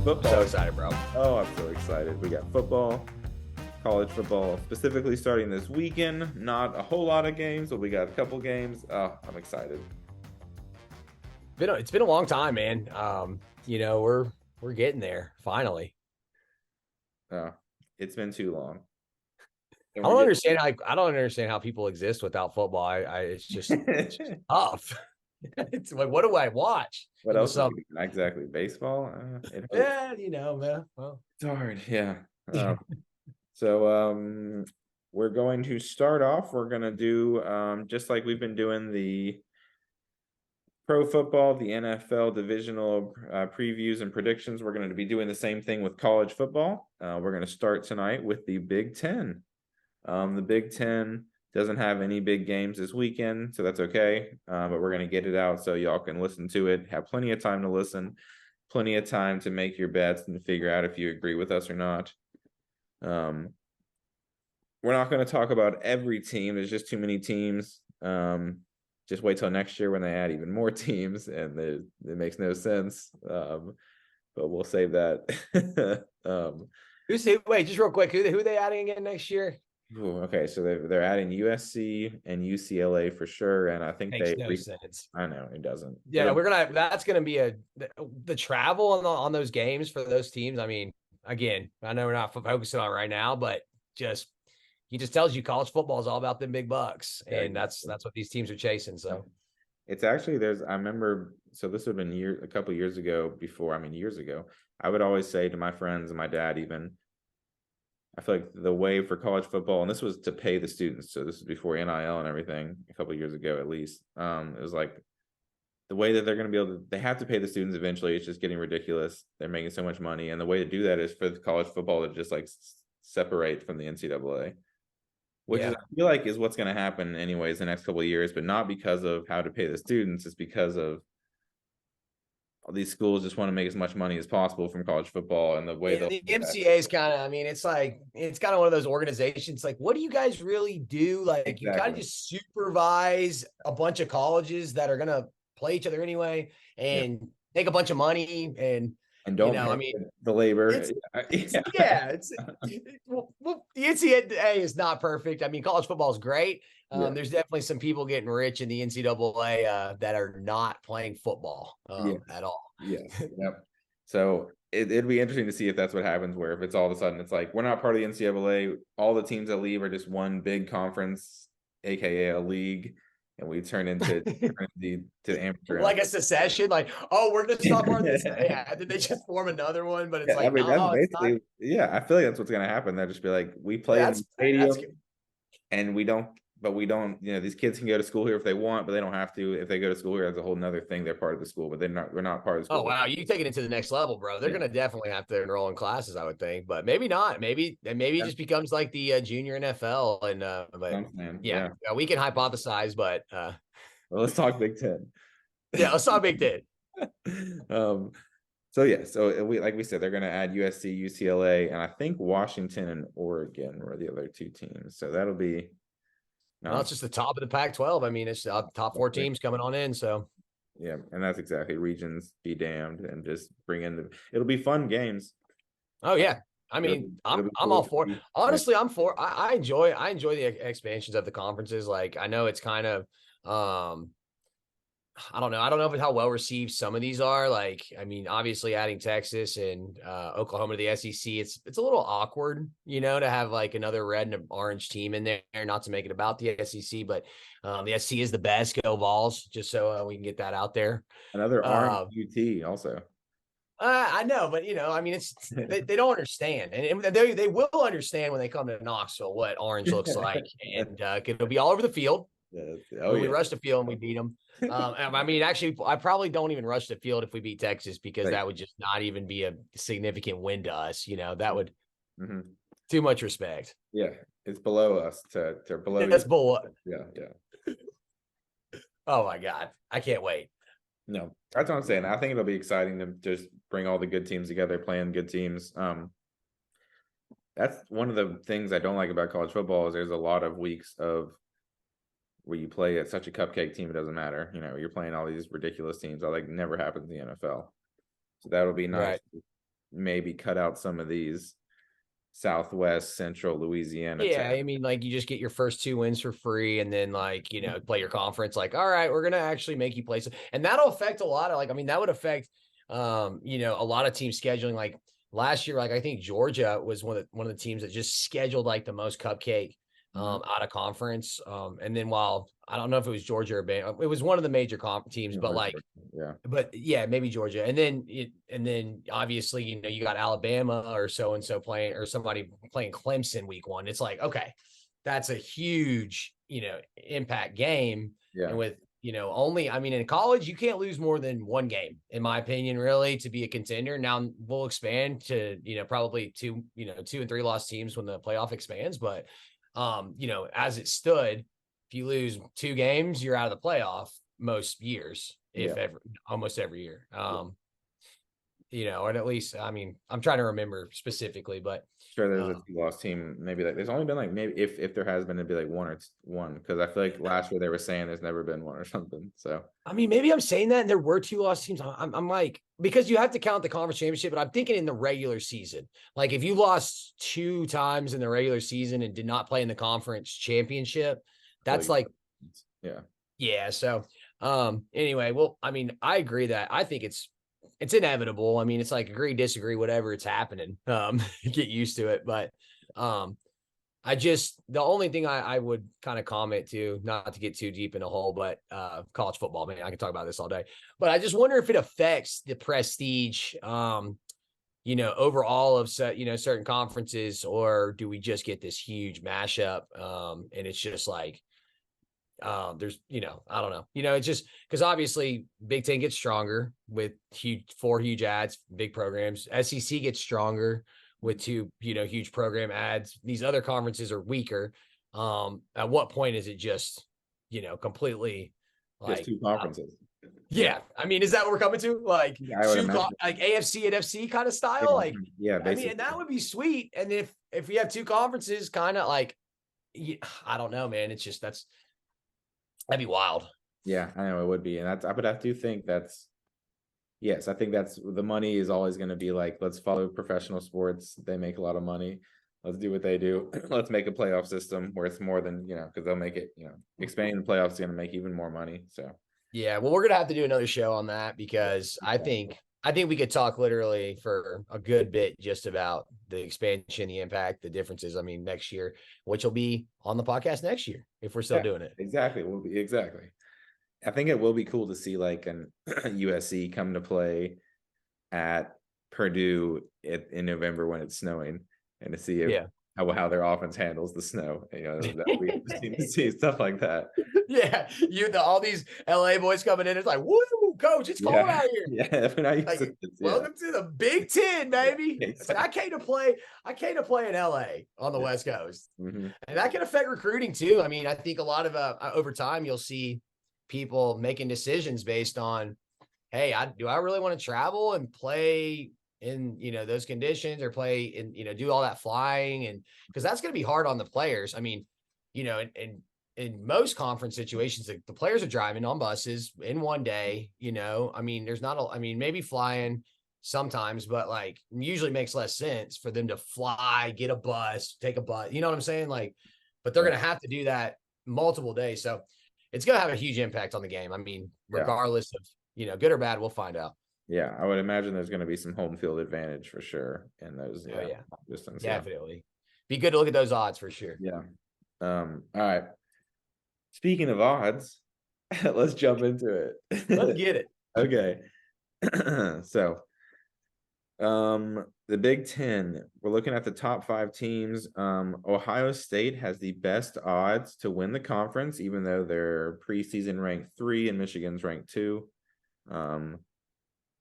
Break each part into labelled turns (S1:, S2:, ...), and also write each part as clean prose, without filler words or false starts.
S1: Football.
S2: So excited, bro.
S1: Oh, I'm so excited. We got football, college football, specifically starting this weekend. Not a whole lot of games, but we got a couple games. Oh, I'm excited.
S2: It's been a long time, man. We're getting there finally.
S1: Oh, it's been too long. And
S2: I
S1: we're
S2: don't
S1: getting
S2: understand how I don't understand how people exist without football. It's just tough. It's like, what do I watch
S1: what
S2: in the
S1: else is
S2: summer?
S1: exactly baseball? It hurts.
S2: Yeah, man. Well,
S1: It's hard. Yeah. So we're going to start off. We're going to do just like we've been doing the pro football, the NFL divisional previews and predictions. We're going to be doing the same thing with college football. We're going to start tonight with the Big Ten. The Big Ten doesn't have any big games this weekend, so that's okay. But we're going to get it out so y'all can listen to it. Have plenty of time to listen, plenty of time to make your bets and to figure out if you agree with us or not. We're not going to talk about every team. There's just too many teams. Just wait till next year when they add even more teams, and it makes no sense. But we'll save that.
S2: wait, just real quick, who are they adding again next year?
S1: Okay, so they're adding USC and UCLA for sure, and I think
S2: Makes no sense.
S1: I know it doesn't.
S2: Yeah, that's gonna be the travel on those games for those teams. I mean, again, I know we're not focusing on it right now, but he just tells you college football is all about them big bucks, and that's what these teams are chasing. So
S1: it's actually I remember, so this would have been a couple years ago years ago, I would always say to my friends and my dad even, I feel like the way for college football, and this was to pay the students, so this is before NIL and everything, a couple of years ago at least. It was like the way that they're going to be able to, they have to pay the students eventually. It's just getting ridiculous. They're making so much money, and the way to do that is for the college football to just like separate from the NCAA, which is, I feel like, is what's going to happen anyways the next couple of years, but not because of how to pay the students. It's because of all these schools just want to make as much money as possible from college football, and the way
S2: the MCA is kind of, I mean, it's kind of one of those organizations. Like, what do you guys really do? Like,
S1: exactly.
S2: You kind of just supervise a bunch of colleges that are gonna play each other anyway, and make a bunch of money, and
S1: don't the labor.
S2: Well, the NCAA is not perfect. I mean, college football is great. There's definitely some people getting rich in the NCAA that are not playing football at all.
S1: Yes. Yep. So it'd be interesting to see if that's what happens, where if it's all of a sudden it's like we're not part of the NCAA, all the teams that leave are just one big conference, aka a league, and we turn into to amateur,
S2: like a secession. Like, oh, we're just not part of this. Yeah, did they just form another one? But it's like,
S1: that's basically, I feel like that's what's going to happen. They'll just be like, we play in the stadium, and we don't. These kids can go to school here if they want, but they don't have to. If they go to school here, that's a whole nother thing. They're part of the school, but we're not part of the school.
S2: Oh, wow. You take it into the next level, bro. They're going to definitely have to enroll in classes, I would think, but maybe not. Maybe it just becomes like the junior NFL. And we can hypothesize, but
S1: well, let's talk Big Ten.
S2: Yeah, let's talk Big Ten.
S1: So we said, they're going to add USC, UCLA, and I think Washington and Oregon were the other two teams. So that'll be.
S2: No, it's just the top of the Pac-12. I mean, it's top 4 teams coming on in. So,
S1: yeah, and that's exactly, regions be damned, and just bring in it'll be fun games.
S2: Oh yeah, I mean, I'm all for it. Honestly, I'm for. I enjoy the expansions of the conferences. Like, I know it's kind of, I don't know how well received some of these are. Like, I mean, obviously adding Texas and Oklahoma to the SEC, it's a little awkward, to have like another red and orange team in there. Not to make it about the SEC, but the SEC is the best. Go Vols! Just so we can get that out there.
S1: Another orange UT also.
S2: I know, but I mean, they don't understand, and they will understand when they come to Knoxville what orange looks like, and it'll be all over the field. We rush the field and we beat them. I mean, actually, I probably don't even rush the field if we beat Texas, because that would just not even be a significant win to us. That would too much respect.
S1: Yeah, it's below us to below.
S2: That's below.
S1: Yeah.
S2: Oh my God, I can't wait.
S1: No, that's what I'm saying. I think it'll be exciting to just bring all the good teams together, playing good teams. That's one of the things I don't like about college football, is there's a lot of weeks of where you play at such a cupcake team, it doesn't matter. You're playing all these ridiculous teams. That never happens in the NFL. So that'll be nice. maybe cut out some of these Southwest, Central Louisiana.
S2: Yeah, I mean, like you just get your first 2 wins for free, and then like play your conference. Like, all right, we're gonna actually make you play, and that'll affect a lot of that would affect a lot of teams scheduling. Like last year, like I think Georgia was one of the teams that just scheduled like the most cupcake out of conference. And then while I don't know if it was Georgia or Bama, it was one of the major teams, but like maybe Georgia. And then obviously, you got Alabama or so-and-so playing, or somebody playing Clemson week 1. It's like, okay, that's a huge, impact game.
S1: Yeah.
S2: And with, only, in college, you can't lose more than 1 game, in my opinion, really, to be a contender. Now we'll expand to, probably 2 and 3 loss teams when the playoff expands. But, as it stood, if you lose 2 games, you're out of the playoff most years, almost every year. Or at least, I'm trying to remember specifically, but
S1: sure there's a 2-loss team. Maybe like there's only been like, maybe if there has been, it'd be like one, because I feel like last year they were saying there's never been one or something. So
S2: maybe I'm saying that and there were 2-loss teams. I'm like, because you have to count the conference championship, but I'm thinking in the regular season. Like if you lost 2 times in the regular season and did not play in the conference championship, that's like yeah. So anyway, well, I agree that I think it's inevitable. It's like agree, disagree, whatever, it's happening. Get used to it. But the only thing I would kind of comment to, not to get too deep in a hole, but college football, man, I can talk about this all day. But I just wonder if it affects the prestige, overall of certain conferences, or do we just get this huge mashup? And it's just like, there's, I don't know, it's just because obviously Big Ten gets stronger with 4 huge ads, big programs. SEC gets stronger with 2, huge program ads. These other conferences are weaker. At what point is it just, completely like
S1: just 2 conferences?
S2: Yeah. Is that what we're coming to? Like, like AFC and FC kind of style? Like, basically. And that would be sweet. And if we have 2 conferences, kind of like, I don't know, man. It's just, that'd be wild.
S1: Yeah, I know it would be. And but I do think yes, I think that's the money is always going to be like, let's follow professional sports. They make a lot of money. Let's do what they do. Let's make a playoff system where it's more than, because they'll make it, expanding the playoffs is going to make even more money. So,
S2: yeah, well, we're going to have to do another show on that because I think we could talk literally for a good bit just about the expansion, the impact, the differences. Next year, which will be on the podcast next year if we're still doing it.
S1: Exactly. Exactly. I think it will be cool to see like an USC come to play at Purdue in November when it's snowing, and to see how their offense handles the snow. That we interesting to see stuff like that.
S2: Yeah, all these LA boys coming in. It's like, woo, coach, it's cold out here.
S1: Yeah,
S2: welcome to the Big Ten, baby. Exactly. Like, I came to play in LA on the West Coast, and that can affect recruiting too. I think a lot of over time you'll see people making decisions based on, hey, do I really want to travel and play in those conditions, or play in do all that flying, and because that's going to be hard on the players. In most conference situations, the players are driving on buses in one day. There's not maybe flying sometimes, but like usually makes less sense for them to fly, get a bus, take a bus. You know what I'm saying? Like, but they're going to have to do that multiple days. So it's going to have a huge impact on the game. Regardless of, good or bad, we'll find out.
S1: Yeah, I would imagine there's going to be some home field advantage for sure in those. Distance,
S2: definitely. Be good to look at those odds for sure.
S1: Yeah. All right. Speaking of odds, let's jump into it.
S2: Let's get it.
S1: Okay. So, the Big Ten, we're looking at the top 5 teams. Ohio State has the best odds to win the conference, even though they're preseason ranked 3 and Michigan's ranked 2.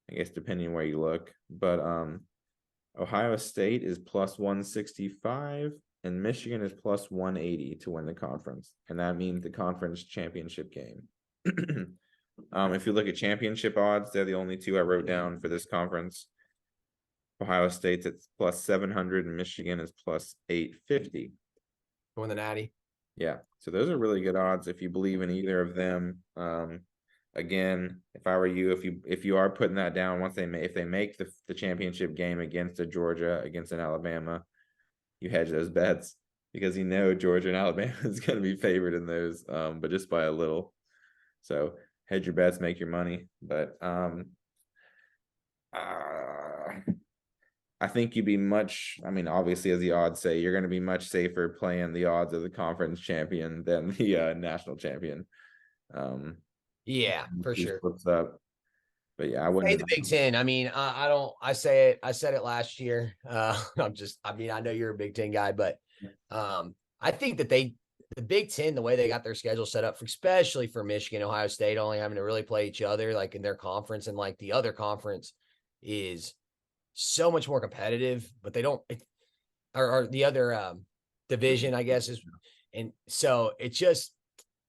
S1: I guess depending where you look, but Ohio State is plus 165 and Michigan is plus 180 to win the conference, and that means the conference championship game. If you look at championship odds, they're the only 2 I wrote down for this conference. Ohio State's at plus 700 and Michigan is plus 850.
S2: Win the Natty.
S1: Yeah, so those are really good odds if you believe in either of them. again, if I were you, if you are putting that down, if they make the championship game against a Georgia, against an Alabama, you hedge those bets because you know Georgia and Alabama is going to be favored in those, but just by a little. So hedge your bets, make your money. But I think you'd be obviously, as the odds say, you're going to be much safer playing the odds of the conference champion than the national champion.
S2: Yeah, for sure.
S1: Flips up. But yeah, I
S2: Hey,
S1: wouldn't.
S2: the Big Ten. I mean, I don't. I say it. I said it last year. I mean, I know you're a Big Ten guy, but I think that the Big Ten, the way they got their schedule set up, especially for Michigan, Ohio State, only having to really play each other like in their conference, and like the other conference is so much more competitive. But they don't, or the other division, I guess is, and so it's just,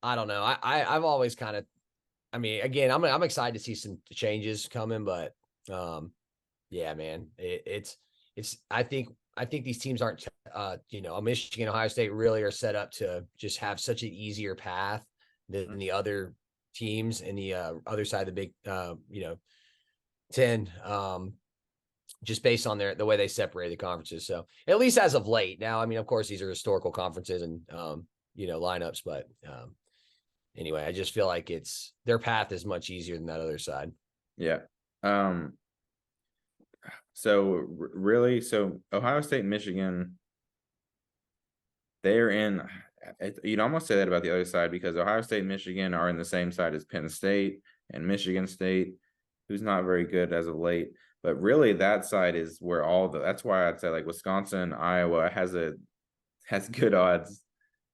S2: I don't know. I've always kind of. I mean, again, I'm excited to see some changes coming, but yeah, man, it's I think these teams aren't Michigan, Ohio State really are set up to just have such an easier path than the other teams in the other side of the Big 10, just based on the way they separate the conferences. So at least as of late. Now, I mean, of course, these are historical conferences and lineups, but anyway, I just feel like their path is much easier than that other side.
S1: Yeah. So Ohio State and Michigan, they're in. You'd almost say that about the other side because Ohio State and Michigan are in the same side as Penn State and Michigan State, who's not very good as of late. But really, that side is where that's why I'd say like Wisconsin, Iowa has good odds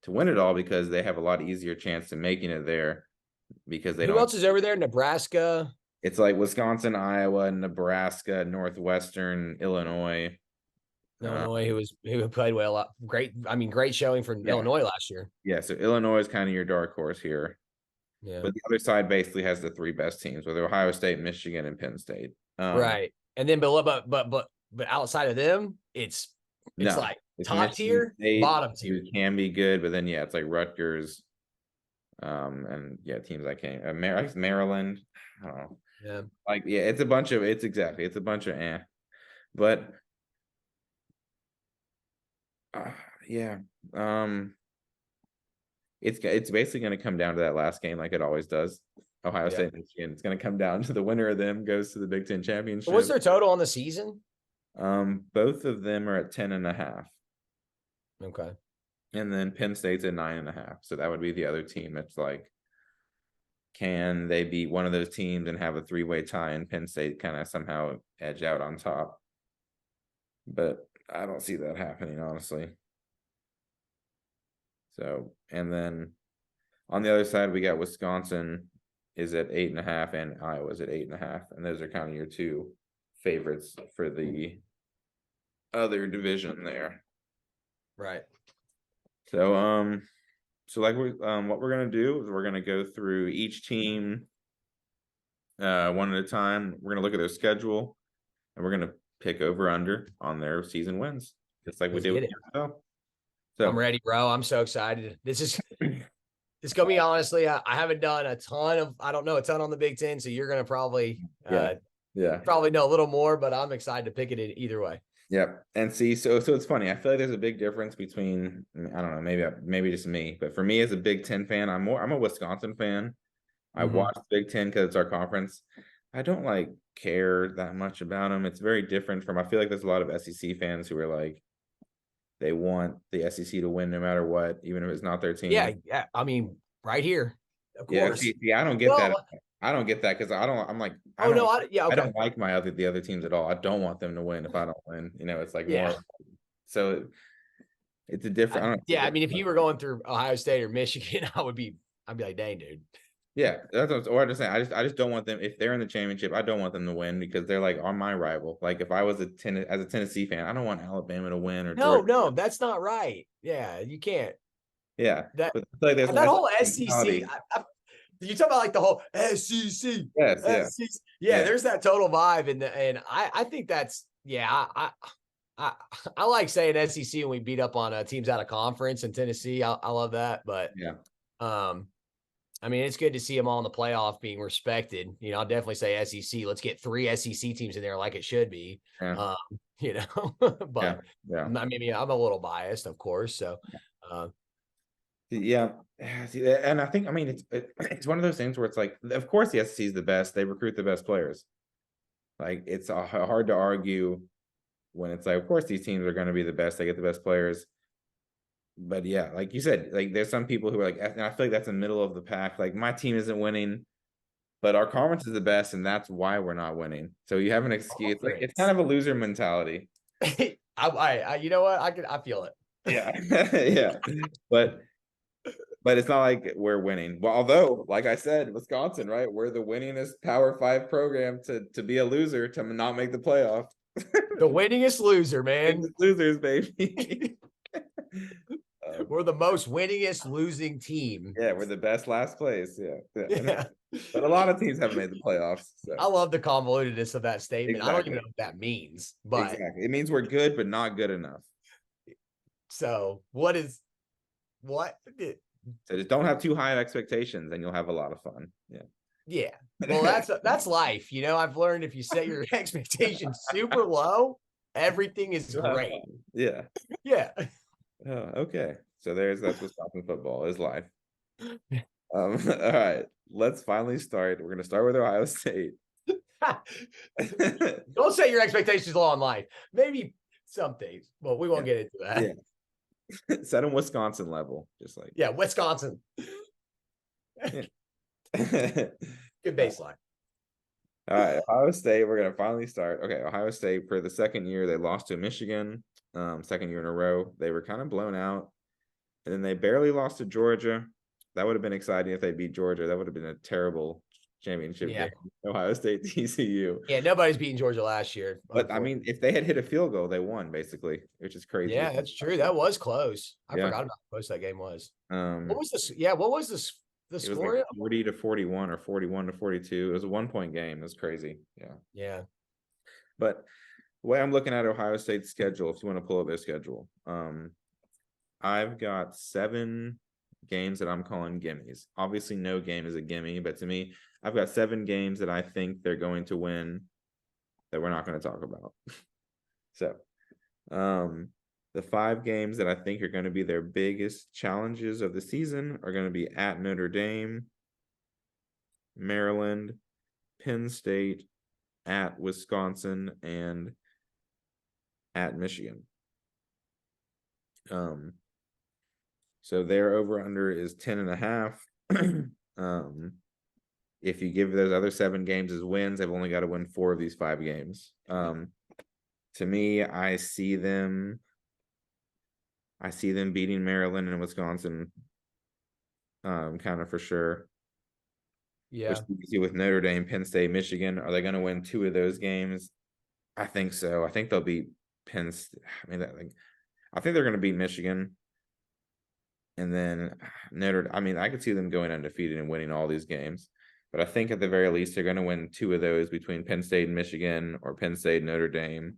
S1: to win it all because they have a lot easier chance to making it there because
S2: Who else is over there? Nebraska.
S1: It's like Wisconsin, Iowa, Nebraska, Northwestern, Illinois.
S2: Who played well. Great. I mean, great showing for Illinois last year.
S1: Yeah. So Illinois is kind of your dark horse here.
S2: Yeah.
S1: But the other side basically has the three best teams with Ohio State, Michigan, and Penn State.
S2: Right. And then but outside of them, it's like top tier, bottom tier.
S1: It can be good, but then it's like Rutgers. And teams like Maryland. I don't know.
S2: Yeah.
S1: It's a bunch of but it's basically going to come down to that last game like it always does. Ohio State, Michigan. It's going to come down to the winner of them goes to the Big Ten championship.
S2: What's their total on the season?
S1: Both of them are at 10.5.
S2: Okay.
S1: And then Penn State's at 9.5. So that would be the other team. It's like, can they beat one of those teams and have a three-way tie and Penn State kind of somehow edge out on top? But I don't see that happening, honestly. So, and then on the other side, we got Wisconsin is at 8.5 and Iowa's at 8.5. And those are kind of your two favorites for the other division there.
S2: Right.
S1: So, what we're gonna do is we're gonna go through each team one at a time. We're gonna look at their schedule and we're gonna pick over under on their season wins, just like we did with NFL.
S2: So I'm ready, bro. I'm so excited. It's gonna be honestly, I haven't done a ton on the Big Ten, so you're gonna probably probably know a little more, but I'm excited to pick it in either way.
S1: Yeah. And see, so it's funny. I feel like there's a big difference between, I don't know, maybe just me, but for me as a Big Ten fan, I'm a Wisconsin fan. I watch Big Ten because it's our conference. I don't care that much about them. It's very different from, I feel like there's a lot of SEC fans who are like, they want the SEC to win no matter what, even if it's not their team.
S2: Yeah. I mean, right here. Of course.
S1: See, I don't get that. I don't get that because I don't like I don't like the other teams at all. I don't want them to win if I don't win. It's like more so it's a different
S2: I mean, if you were going through Ohio State or Michigan, I'd be like, dang, dude.
S1: Yeah, that's what I'm saying. I just don't want them if they're in the championship. I don't want them to win because they're like on my rival. Like if I was as a Tennessee fan, I don't want Alabama to win or
S2: no, that's not right. Yeah, you can't.
S1: Yeah,
S2: that whole SEC. You talk about like the whole SEC.
S1: Yes,
S2: yeah. There's that total vibe, and I think that's I like saying SEC when we beat up on teams out of conference in Tennessee. I love that, but I mean, it's good to see them all in the playoff being respected. You know, I'll definitely say SEC. Let's get 3 SEC teams in there like it should be.
S1: Yeah.
S2: You know,
S1: Yeah.
S2: but
S1: Yeah.
S2: I mean, I'm a little biased, of course. So,
S1: Yeah. And I think, I mean, it's one of those things where it's like, of course, the SEC is the best. They recruit the best players. Like, it's hard to argue when it's like, of course, these teams are going to be the best. They get the best players. But yeah, like you said, like there's some people who are like, and I feel like that's the middle of the pack. Like, my team isn't winning, but our conference is the best, and that's why we're not winning. So you have an excuse. Like, it's kind of a loser mentality.
S2: you know what? I feel it.
S1: Yeah. Yeah. But it's not like we're winning. Well, although, like I said, Wisconsin, right? We're the winningest Power 5 program to be a loser, to not make the playoff.
S2: The winningest loser, man.
S1: Losers, baby.
S2: We're the most winningest losing team.
S1: Yeah, we're the best last place. Yeah.
S2: Yeah.
S1: But a lot of teams haven't made the playoffs. So.
S2: I love the convolutedness of that statement.
S1: Exactly.
S2: I don't even know what that means, but
S1: exactly. It means we're good, but not good enough.
S2: So
S1: So just don't have too high of expectations, and you'll have a lot of fun. Yeah.
S2: Yeah. Well, that's life. You know, I've learned if you set your expectations super low, everything is great.
S1: Yeah.
S2: Yeah.
S1: Oh, okay. So that's Wisconsin football is life. All right. Let's finally start. We're gonna start with Ohio State.
S2: Don't set your expectations low in life. Maybe some things, but we won't get into that.
S1: Yeah. Set them Wisconsin level, just like
S2: Wisconsin.
S1: Yeah.
S2: Good baseline.
S1: All right, Ohio State. We're gonna finally start. Okay, Ohio State, for the second year, they lost to Michigan. Second year in a row. They were kind of blown out, and then they barely lost to Georgia. That would have been exciting if they beat Georgia. That would have been a terrible championship game. Ohio State, TCU.
S2: Yeah, nobody's beating Georgia last year.
S1: But I mean, if they had hit a field goal, they won basically, which is crazy.
S2: Yeah, that's true. That was close. I
S1: Yeah.
S2: forgot about how close that game was.
S1: What
S2: was this? Yeah, what was this? The
S1: it was
S2: score?
S1: like 40-41 or 41-42. It was a 1-point game. It was crazy. Yeah.
S2: Yeah.
S1: But the way I'm looking at Ohio State's schedule, if you want to pull up their schedule, I've got 7 games that I'm calling gimmies. Obviously, no game is a gimme, but to me, I've got 7 games that I think they're going to win that we're not going to talk about. So, the 5 games that I think are going to be their biggest challenges of the season are going to be at Notre Dame, Maryland, Penn State, at Wisconsin, and at Michigan. So their over-under is 10.5. If you give those other 7 games as wins, they've only got to win 4 of these 5 games. To me, I see them beating Maryland and Wisconsin, kind of for sure.
S2: Yeah.
S1: Which you see with Notre Dame, Penn State, Michigan. Are they going to win 2 of those games? I think so. I think they'll beat Penn State. I mean, I think they're going to beat Michigan. And then I could see them going undefeated and winning all these games. But I think at the very least, they're going to win 2 of those between Penn State and Michigan, or Penn State and Notre Dame.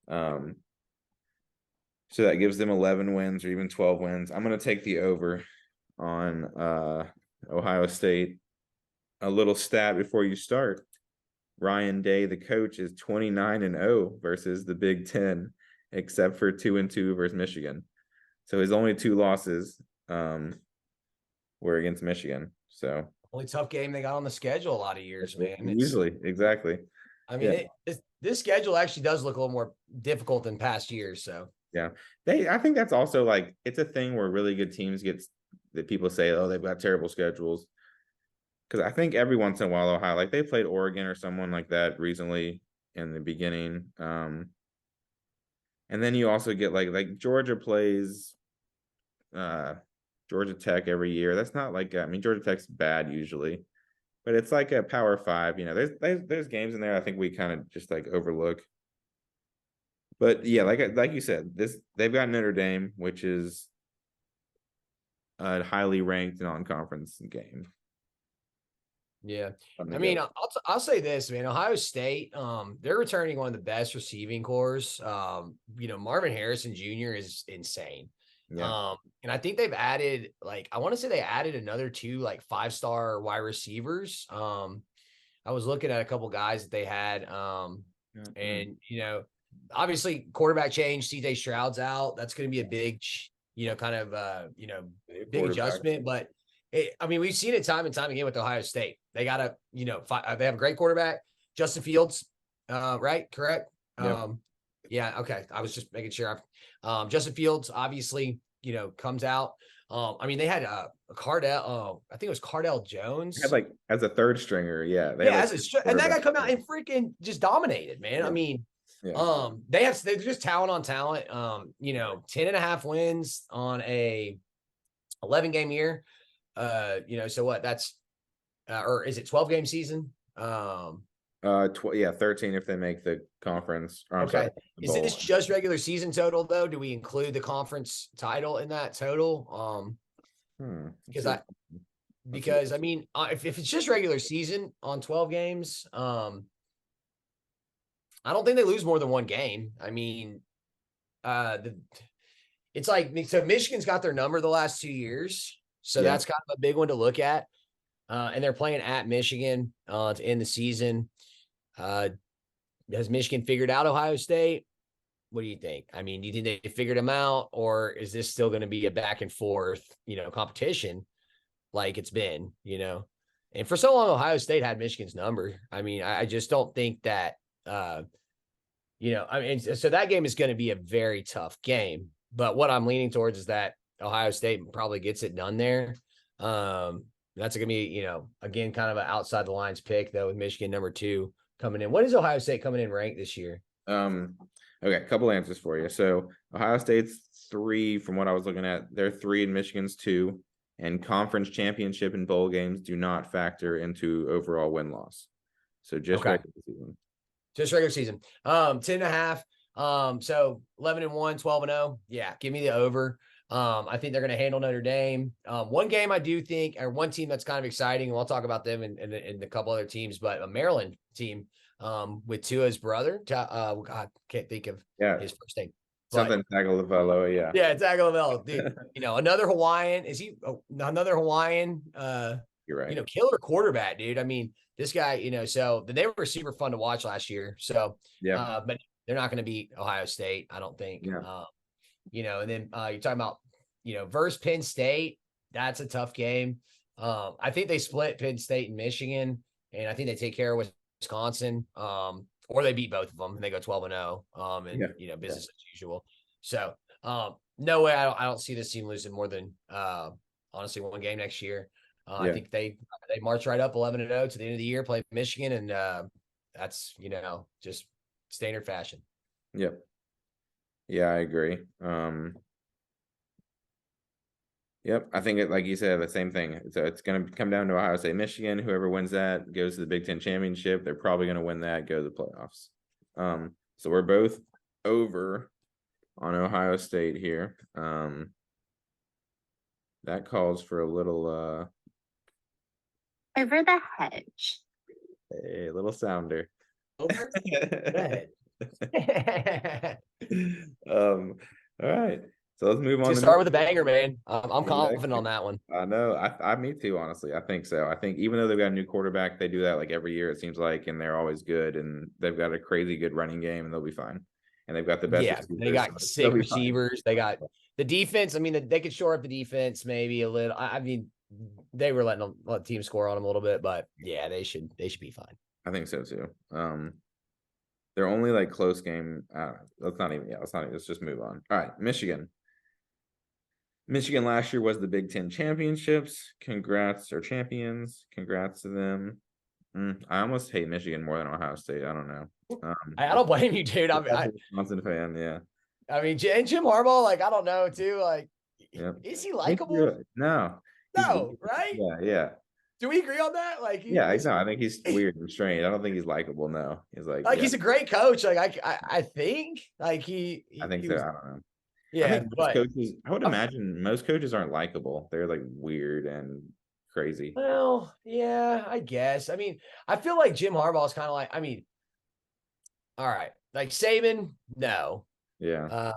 S1: So that gives them 11 wins or even 12 wins. I'm going to take the over on Ohio State. A little stat before you start. Ryan Day, the coach, is 29-0 versus the Big Ten, except for 2-2 versus Michigan. So his only 2 losses were against Michigan. So
S2: only tough game they got on the schedule a lot of years, man.
S1: Usually, exactly.
S2: I mean, this schedule actually does look a little more difficult than past years. So
S1: yeah, I think that's also like, it's a thing where really good teams that people say, oh, they've got terrible schedules. Because I think every once in a while, Ohio, like they played Oregon or someone like that recently in the beginning. And then you also get like Georgia plays Georgia Tech every year. That's not like, I mean, Georgia Tech's bad usually, but it's like a Power 5. You know, there's games in there I think we kind of just like overlook. But yeah, like you said, they've got Notre Dame, which is a highly ranked non-conference game.
S2: Yeah, I mean, I'll say this, man. Ohio State, they're returning one of the best receiving cores. Marvin Harrison Jr. is insane.
S1: Yeah.
S2: And I think they've added, like, I want to say they added another 2 like 5-star wide receivers. I was looking at a couple guys that they had. And obviously quarterback change, CJ Stroud's out. That's going to be a big, kind of big adjustment. But we've seen it time and time again with Ohio State. They got to, they have a great quarterback, Justin Fields, right? Correct.
S1: Yep.
S2: Yeah. Okay. I was just making sure. Justin Fields obviously, comes out. They had a Cardell. I think it was Cardell Jones.
S1: Had like as a third stringer, yeah. They
S2: Yeah,
S1: had,
S2: and that guy come out and freaking just dominated, man.
S1: Yeah.
S2: They're just talent on talent. 10.5 wins on a 11-game year. So what? That's or is it 12-game season?
S1: 13 if they make the conference.
S2: Okay.
S1: Sorry,
S2: is this just regular season total though? Do we include the conference title in that total? Because if it's just regular season on 12 games, I don't think they lose more than one game. It's like, so Michigan's got their number the last 2 years. So that's kind of a big one to look at. And they're playing at Michigan to end the season. Has Michigan figured out Ohio State? What do you think? Do you think they figured them out, or is this still going to be a back and forth, competition like it's been, And for so long, Ohio State had Michigan's number. I just don't think that, so that game is going to be a very tough game. But what I'm leaning towards is that Ohio State probably gets it done there. That's going to be, again, kind of an outside the lines pick, though, with Michigan number 2 coming in. What is Ohio State coming in ranked this year?
S1: Okay, a couple answers for you. So Ohio State's 3 from what I was looking at. They're 3 and Michigan's 2. And conference championship and bowl games do not factor into overall win-loss. So just regular season.
S2: Just regular season. 10.5. So 11-1, 12-0. Yeah, give me the over. I think they're going to handle Notre Dame. One game I do think, or one team that's kind of exciting, and we'll talk about them and a couple other teams, but a Maryland team with Tua's brother. God, can't think of his first name.
S1: Something Tagovailoa, yeah.
S2: Yeah, Tagovailoa, dude. Another Hawaiian. Is he another Hawaiian?
S1: You're right.
S2: Killer quarterback, dude. This guy, so they were super fun to watch last year. So, but they're not going to beat Ohio State, I don't think.
S1: Yeah.
S2: And then you're talking about, versus Penn State. That's a tough game. I think they split Penn State and Michigan, and I think they take care of Wisconsin. Or they beat both of them and they go 12-0. Business as usual. So, no way. I don't see this team losing more than honestly one game next year. I think they march right up 11-0 to the end of the year, play Michigan, and that's just standard fashion.
S1: Yep. Yeah, I agree. Yep, I think like you said, the same thing. So it's going to come down to Ohio State, Michigan. Whoever wins that goes to the Big Ten championship. They're probably going to win that, go to the playoffs. So we're both over on Ohio State here. That calls for a little
S3: over the hedge.
S1: A little sounder.
S2: Over the
S1: hedge. All right. So let's move on.
S2: To start with a banger, man. I'm confident on that one.
S1: I know. Me too, honestly. I think so. I think even though they've got a new quarterback, they do that like every year, it seems like, and they're always good. And they've got a crazy good running game, and they'll be fine. And they've got the best.
S2: Yeah, they got 6 receivers. They got the defense. They could shore up the defense maybe a little. They were letting the team score on them a little bit, but yeah, they should be fine.
S1: I think so too. They're only like close game. Let's just move on. All right, Michigan. Michigan last year was the Big Ten championships. Congrats, or champions. Congrats to them. I almost hate Michigan more than Ohio State. I don't know.
S2: I don't blame you, dude. I'm
S1: a Wisconsin fan, yeah.
S2: And Jim Harbaugh, I don't know, too. Is he likable?
S1: No,
S2: right?
S1: Yeah.
S2: Do we agree on that?
S1: I think he's weird and strange. I don't think he's likable. No, he's
S2: he's a great coach. I think
S1: I think so. I don't know.
S2: Yeah,
S1: I would imagine most coaches aren't likable. They're weird and crazy.
S2: Well, yeah, I guess. I feel like Jim Harbaugh is kind of all right, Saban, no.
S1: Yeah.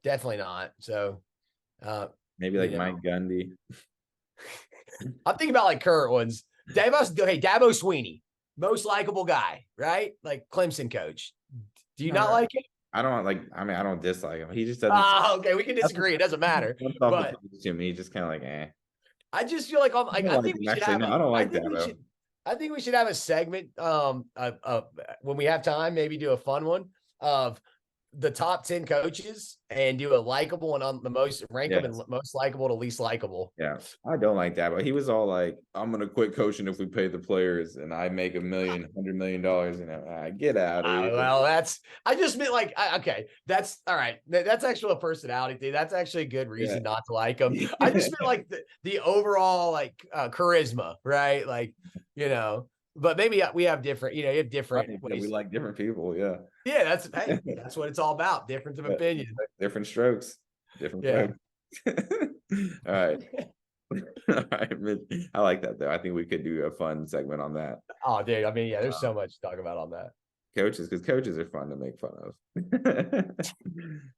S2: Definitely not. So,
S1: Maybe like Mike Gundy.
S2: I'm thinking about like current ones. Dabo Sweeney, most likable guy, right? Like Clemson coach. Do you not like him?
S1: I don't dislike him. He just doesn't.
S2: Okay, we can disagree. It doesn't matter. But
S1: he's just kind of like, eh.
S2: I just feel like I think we should have.
S1: I don't like Dabo.
S2: I think we should have a segment when we have time, maybe do a fun one of the top 10 coaches and do a likable and on the most rank them and most likable to least likable.
S1: Yeah. I don't like that, but he was all like, I'm going to quit coaching if we pay the players and I make $100 million, get out of here.
S2: Well, I just meant like, okay, that's all right. That's actually a personality thing. That's actually a good reason not to like him. I just meant like the overall like charisma, right? Like, but maybe we have different, you have different ways.
S1: We like different people. Yeah.
S2: Yeah. That's what it's all about. Difference of opinion.
S1: Different strokes. Different strokes. All right. All right. Mitch, I like that though. I think we could do a fun segment on that.
S2: Oh, dude. I mean, there's so much to talk about on that.
S1: Coaches, because coaches are fun to make fun of.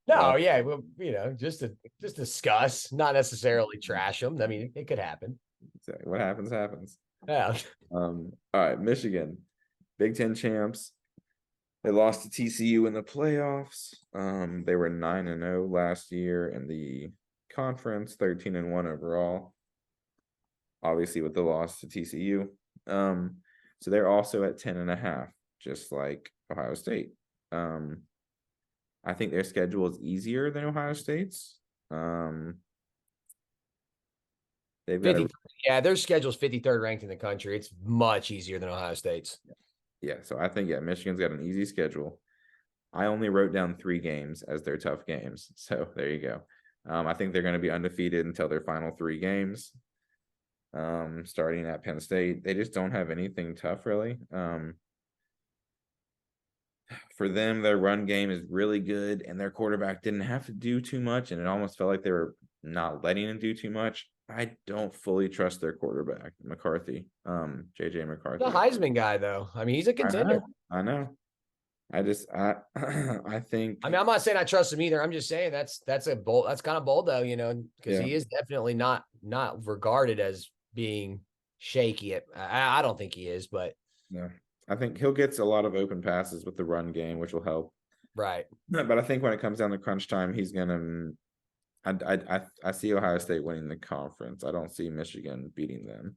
S2: No, well, just to discuss, not necessarily trash them. I mean, it could happen.
S1: Exactly. What happens.
S2: Yeah.
S1: All right, Michigan, Big Ten champs. They lost to TCU in the playoffs. They were 9-0 last year in the conference, 13-1 overall. Obviously, with the loss to TCU. So they're also at 10.5, just like Ohio State. I think their schedule is easier than Ohio State's.
S2: Their schedule's 53rd ranked in the country. It's much easier than Ohio State's.
S1: Yeah, so I think Michigan's got an easy schedule. I only wrote down 3 games as their tough games, so there you go. I think they're going to be undefeated until their final 3 games. Starting at Penn State, they just don't have anything tough really. For them, their run game is really good, and their quarterback didn't have to do too much, and it almost felt like they were not letting him do too much. I don't fully trust their quarterback, McCarthy, JJ McCarthy.
S2: The Heisman guy, though. I mean, he's a contender.
S1: I know. I think.
S2: I mean, I'm not saying I trust him either. I'm just saying that's bold. That's kind of bold, though, because he is definitely not regarded as being shaky. I don't think he is, but
S1: yeah, I think he'll get a lot of open passes with the run game, which will help.
S2: Right.
S1: But I think when it comes down to crunch time, he's gonna. I see Ohio State winning the conference. I don't see Michigan beating them.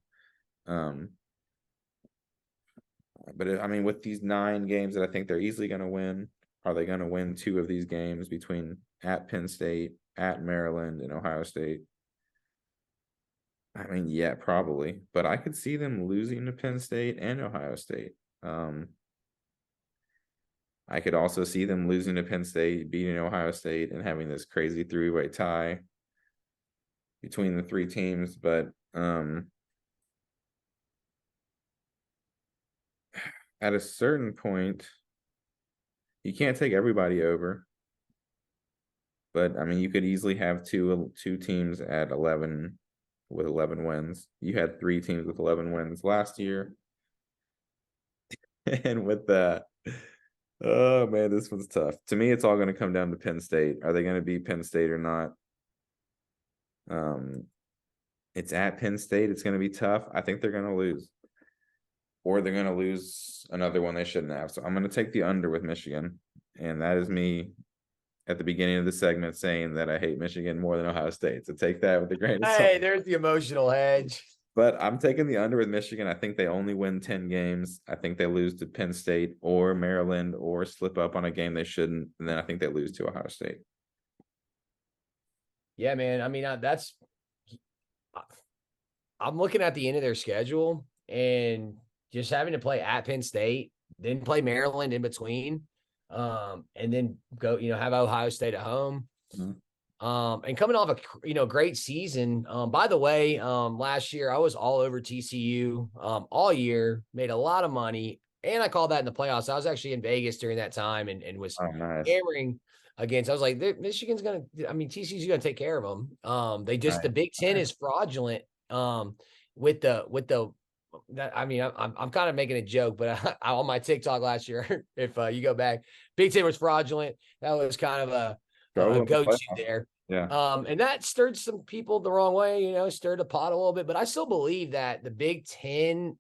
S1: But with these 9 games that I think they're easily going to win, are they going to win 2 of these games between at Penn State, at Maryland, and Ohio State? I mean, yeah, probably. But I could see them losing to Penn State and Ohio State. I could also see them losing to Penn State, beating Ohio State, and having this crazy 3-way tie between the 3 teams. But at a certain point, you can't take everybody over. But you could easily have two teams at 11 with 11 wins. You had 3 teams with 11 wins last year, and with that. Oh man, this one's tough. To me, it's all going to come down to Penn State. Are they going to beat Penn State or not? It's at Penn State. It's going to be tough. I think they're going to lose. Or they're going to lose another one they shouldn't have. So I'm going to take the under with Michigan. And that is me at the beginning of the segment saying that I hate Michigan more than Ohio State. So take that with a grain of salt.
S2: Hey, there's the emotional hedge.
S1: But I'm taking the under with Michigan. I think they only win 10 games. I think they lose to Penn State or Maryland or slip up on a game they shouldn't. And then I think they lose to Ohio State.
S2: Yeah, man. I'm looking at the end of their schedule and just having to play at Penn State, then play Maryland in between, and then go, have Ohio State at home. Mm-hmm. And coming off a great season. By the way, last year I was all over TCU all year, made a lot of money, and I called that in the playoffs. I was actually in Vegas during that time and was hammering against. I was like, Michigan's TCU's gonna take care of them. The Big Ten is fraudulent. I'm kind of making a joke, but on my TikTok last year, if you go back, Big Ten was fraudulent. That was kind of a go-to there.
S1: Yeah.
S2: And that stirred some people the wrong way, stirred the pot a little bit. But I still believe that the Big Ten,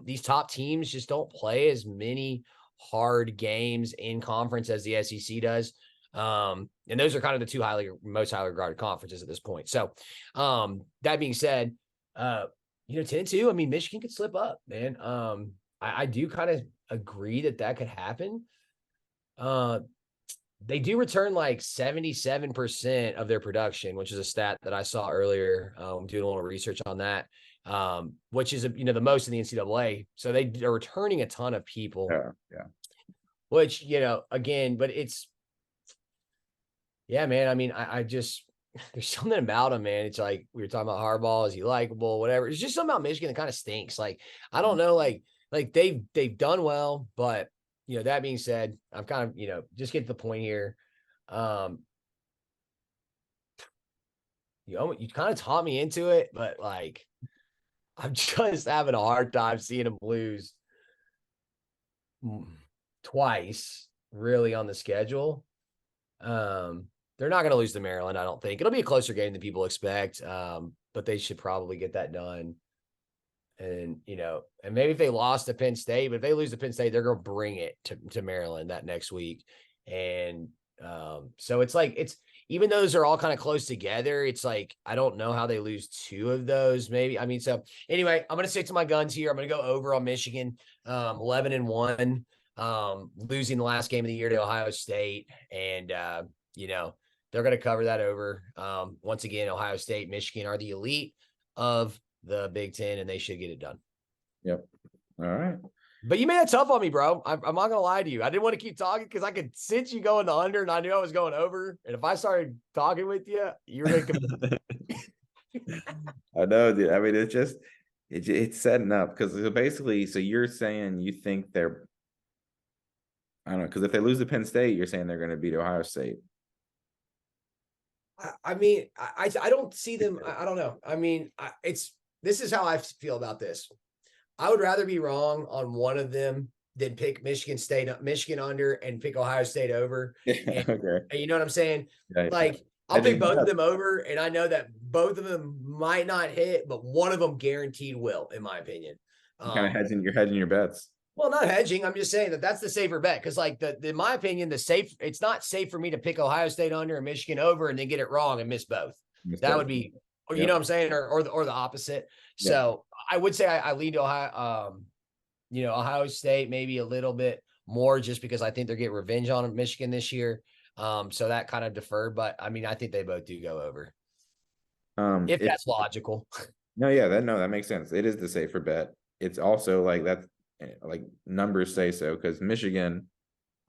S2: these top teams just don't play as many hard games in conference as the SEC does. And those are kind of the two most highly regarded conferences at this point. So that being said, 10-2, I mean, Michigan could slip up, man. I do kind of agree that could happen. They do return like 77% of their production, which is a stat that I saw earlier. Doing a little research on that, which is the most in the NCAA. So they are returning a ton of people.
S1: Yeah.
S2: Which again, but man. I mean, I just there's something about him, man. It's like we were talking about Harbaugh. Is he likable? Whatever. It's just something about Michigan that kind of stinks. Like I don't know, like they've done well, but. That being said, I'm kind of, just get to the point here. You kind of taught me into it, but like, I'm just having a hard time seeing them lose twice really on the schedule. They're not going to lose to Maryland. I don't think it'll be a closer game than people expect. But they should probably get that done. And, and maybe if they lost to Penn State, but if they lose to Penn State, they're going to bring it to Maryland that next week. And so it's like, even though those are all kind of close together, it's like, I don't know how they lose two of those, maybe. I mean, so anyway, I'm going to stick to my guns here. I'm going to go over on Michigan, 11-1, losing the last game of the year to Ohio State. And, they're going to cover that over. Once again, Ohio State, Michigan are the elite of the Big Ten, and they should get it done.
S1: Yep. All right.
S2: But you made it tough on me, bro. I'm not going to lie to you. I didn't want to keep talking because I could sense you going to under, and I knew I was going over. And if I started talking with you, you were going to
S1: I know, dude. I mean, it's setting up because basically, so you're saying you think they're, I don't know, because if they lose to Penn State, you're saying they're going to beat Ohio State.
S2: I mean, I don't see them. I don't know. I mean, this is how I feel about this. I would rather be wrong on one of them than pick Michigan under and pick Ohio State over.
S1: Yeah, okay.
S2: And you know what I'm saying?
S1: Yeah,
S2: like, I'll pick both of them over, and I know that both of them might not hit, but one of them guaranteed will, in my opinion.
S1: You're hedging your bets.
S2: Well, not hedging. I'm just saying that's the safer bet because, like, in my opinion, it's not safe for me to pick Ohio State under and Michigan over and then get it wrong and miss both. That would be, you know what I'm saying, or the opposite. Yep. So I would say I lead to Ohio, Ohio State maybe a little bit more just because I think they're getting revenge on Michigan this year. So that kind of deferred, but I mean, I think they both do go over. If that's logical.
S1: No, yeah, that makes sense. It is the safer bet. It's also like that's. Like numbers say so because Michigan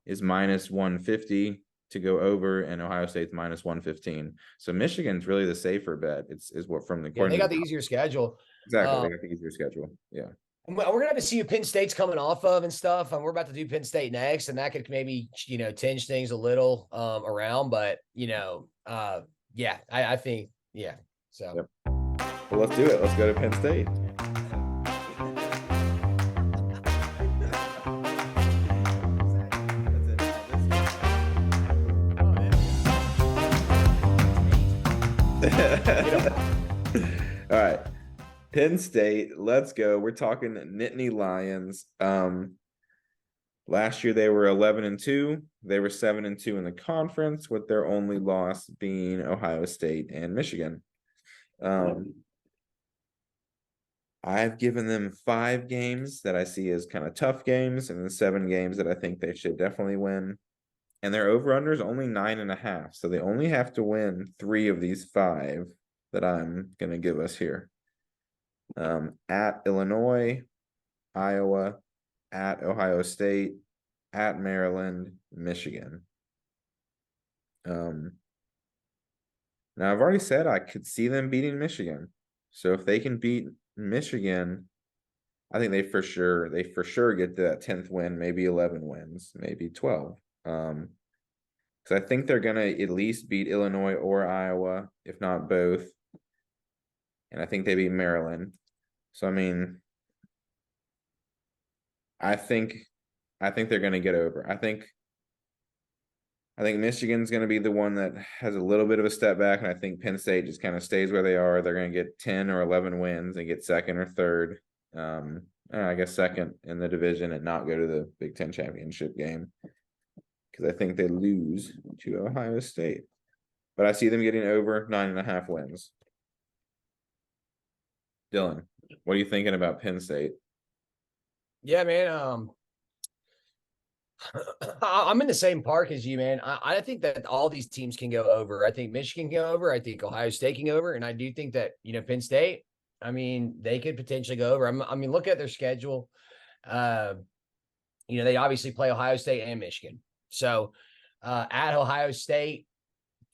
S1: is minus 150 to go over and Ohio State's minus 115. So Michigan's really the safer bet. Is what from the
S2: they got the easier schedule.
S1: Exactly, they got the easier schedule. Yeah.
S2: We're gonna have to see who Penn State's coming off of and stuff. And we're about to do Penn State next, and that could maybe tinge things a little around. But I think So
S1: yep. Well, let's do it. Let's go to Penn State. All right, Penn State, let's go. We're talking Nittany Lions. Last year they were 11-2. They were 7-2 in the conference, with their only loss being Ohio State and Michigan. I've given them 5 games that I see as kind of tough games, and then 7 games that I think they should definitely win. And their over-under is only 9.5, so they only have to win 3 of these 5 that I'm going to give us here. At Illinois, Iowa, at Ohio State, at Maryland, Michigan. Now, I've already said I could see them beating Michigan. So if they can beat Michigan, I think they for sure get to that 10th win, maybe 11 wins, maybe 12. Because I think they're going to at least beat Illinois or Iowa, if not both. And I think they beat Maryland. So, I mean, I think they're going to get over. I think I think Michigan's going to be the one that has a little bit of a step back, and I think Penn State just kind of stays where they are. They're going to get 10 or 11 wins and get second or third. I guess second in the division and not go to the Big Ten championship game because I think they lose to Ohio State. But I see them getting over 9.5 wins. Dylan, what are you thinking about Penn State?
S2: Yeah, man. I'm in the same park as you, man. I think that all these teams can go over. I think Michigan can go over. I think Ohio State can go over. And I do think that, Penn State, I mean, they could potentially go over. I mean, look at their schedule. They obviously play Ohio State and Michigan. So at Ohio State,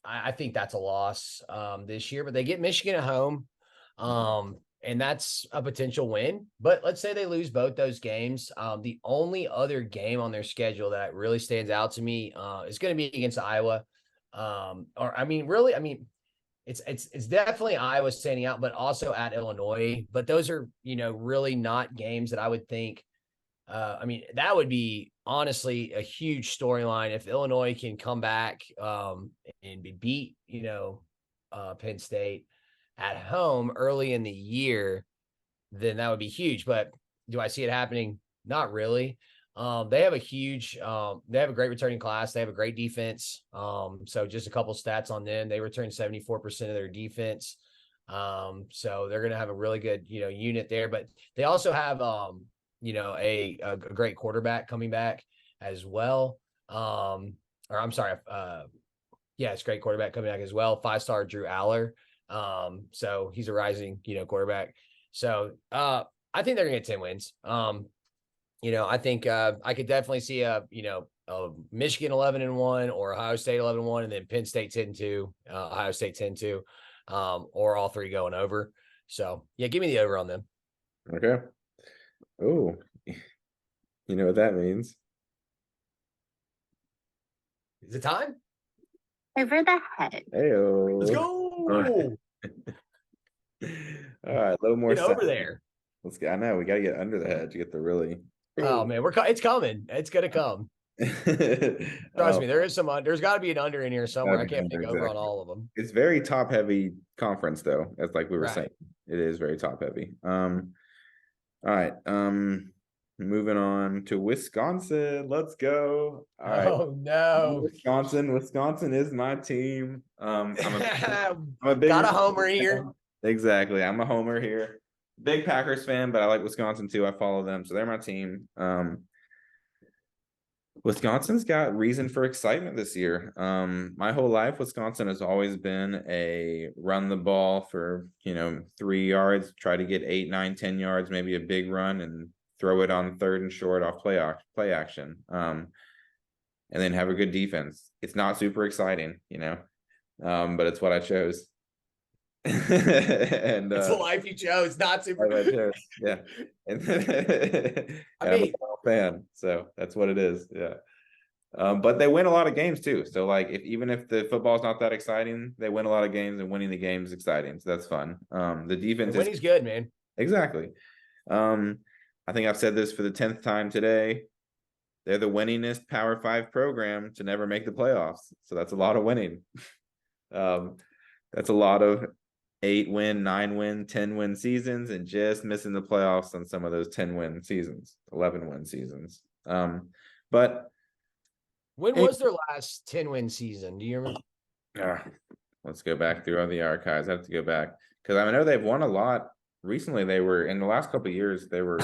S2: I think that's a loss this year, but they get Michigan at home. And that's a potential win. But let's say they lose both those games. The only other game on their schedule that really stands out to me is going to be against Iowa. It's definitely Iowa standing out, but also at Illinois. But those are, really not games that I would think. That would be honestly a huge storyline if Illinois can come back and beat, Penn State at home early in the year, then that would be huge. But do I see it happening? Not really. They have a great returning class. They have a great defense. So just a couple stats on them. They return 74% of their defense. So they're going to have a really good, unit there, but they also have, a great quarterback coming back as well. It's great quarterback coming back as well. 5-star Drew Aller. So he's a rising, quarterback. So I think they're gonna get 10 wins. I think I could definitely see a Michigan 11-1 or Ohio State 11-1, and then Penn State 10-2, Ohio State 10-2, or all three going over. So yeah, give me the over on them.
S1: Okay. Oh, you know what that means?
S2: Is it time?
S3: Over the Hedge.
S1: Heyo.
S2: Let's go.
S1: All right, a little more
S2: get over there.
S1: Let's get. I know we got to get under the hedge to get the really.
S2: Oh man, it's coming. It's gonna come. Trust me, there's got to be an under in here somewhere. I can't think over on all of them.
S1: It's very top heavy conference though, as like we were saying. It is very top heavy. All right. Moving on to Wisconsin. Let's go. All right.
S2: Oh no.
S1: Wisconsin is my team. I'm a big
S2: got a homer here.
S1: Exactly. I'm a homer here. Big Packers fan, but I like Wisconsin too. I follow them, so they're my team. Wisconsin's got reason for excitement this year. My whole life, Wisconsin has always been a run the ball for 3 yards, try to get 8, 9, 10 yards, maybe a big run, and throw it on 3rd and short off play action. And then have a good defense. It's not super exciting, but it's what I chose. And
S2: it's the life you chose, not super.
S1: Yeah. And I'm a fan, so that's what it is. Yeah. But they win a lot of games too. So like even if the football's not that exciting, they win a lot of games, and winning the game is exciting. So that's fun. The defense
S2: is good, man.
S1: Exactly. I think I've said this for the 10th time today. They're the winningest Power 5 program to never make the playoffs. So that's a lot of winning. That's a lot of 8-win, 9-win, 10-win seasons, and just missing the playoffs on some of those 10-win seasons, 11-win seasons. But
S2: when was their last 10-win season? Do you remember?
S1: Let's go back through all the archives. I have to go back because I know they've won a lot. Recently, they were in the last couple of years. They were,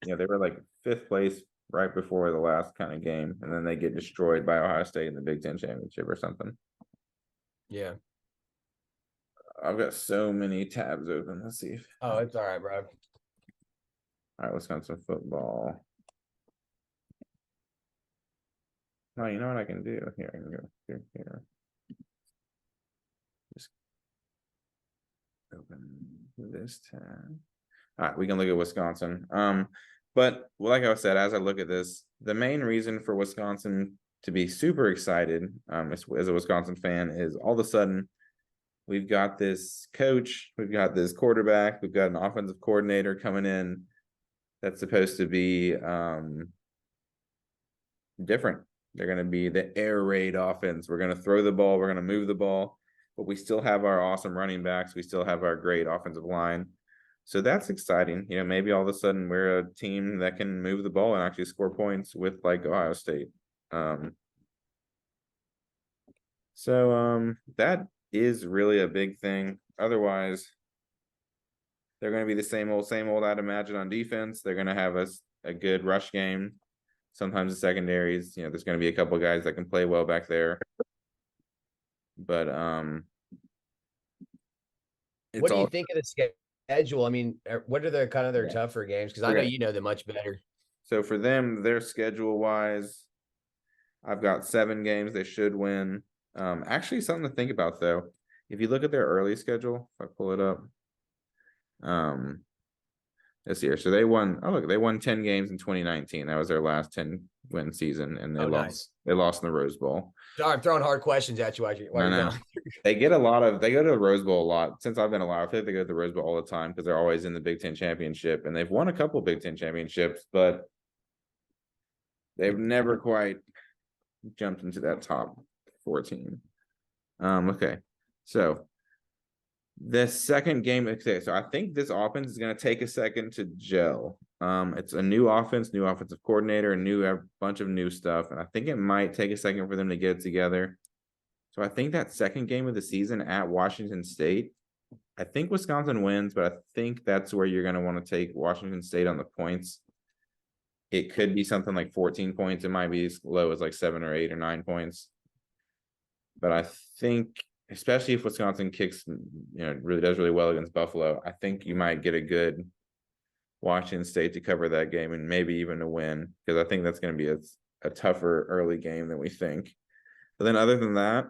S1: they were like 5th place right before the last kind of game, and then they get destroyed by Ohio State in the Big Ten championship or something.
S2: Yeah.
S1: I've got so many tabs open. Let's see.
S2: Oh, it's all right, bro.
S1: All right, Wisconsin football. No, you know what I can do? Here, I can go here. Just open this tab. All right, we can look at Wisconsin. But like I said, as I look at this, the main reason for Wisconsin to be super excited as a Wisconsin fan is all of a sudden we've got this coach, we've got this quarterback, we've got an offensive coordinator coming in that's supposed to be different. They're going to be the air raid offense. We're going to throw the ball. We're going to move the ball, but we still have our awesome running backs. We still have our great offensive line. So that's exciting. Maybe all of a sudden we're a team that can move the ball and actually score points with like Ohio State. So that is really a big thing. Otherwise, they're going to be the same old, I'd imagine, on defense. They're going to have a good rush game. Sometimes the secondaries, there's going to be a couple of guys that can play well back there. But
S2: what do you think of the schedule? I mean, what are their their tougher games? Because I know you know them much better.
S1: So for them, their schedule wise, I've got 7 games they should win. Actually, something to think about though. If you look at their early schedule, if I pull it up, this year, so they won. Oh, look, they won 10 games in 2019. That was their last 10-win season, and they lost. Nice. They lost in the Rose Bowl.
S2: Sorry, I'm throwing hard questions at you.
S1: They get a lot of. They go to the Rose Bowl a lot. Since I've been alive, I feel like they go to the Rose Bowl all the time because they're always in the Big Ten championship, and they've won a couple Big Ten championships, but they've never quite jumped into that top 14. Okay, so the second game, so I think this offense is going to take a second to gel. It's a new offense, new offensive coordinator, a bunch of new stuff, and I think it might take a second for them to get it together. So I think that second game of the season at Washington State, I think Wisconsin wins, but I think that's where you're going to want to take Washington State on the points. It could be something like 14 points. It might be as low as like 7 or 8 or 9 points. But I think, especially if Wisconsin kicks, really does really well against Buffalo, I think you might get a good Washington State to cover that game and maybe even to win, because I think that's going to be a tougher early game than we think. But then other than that,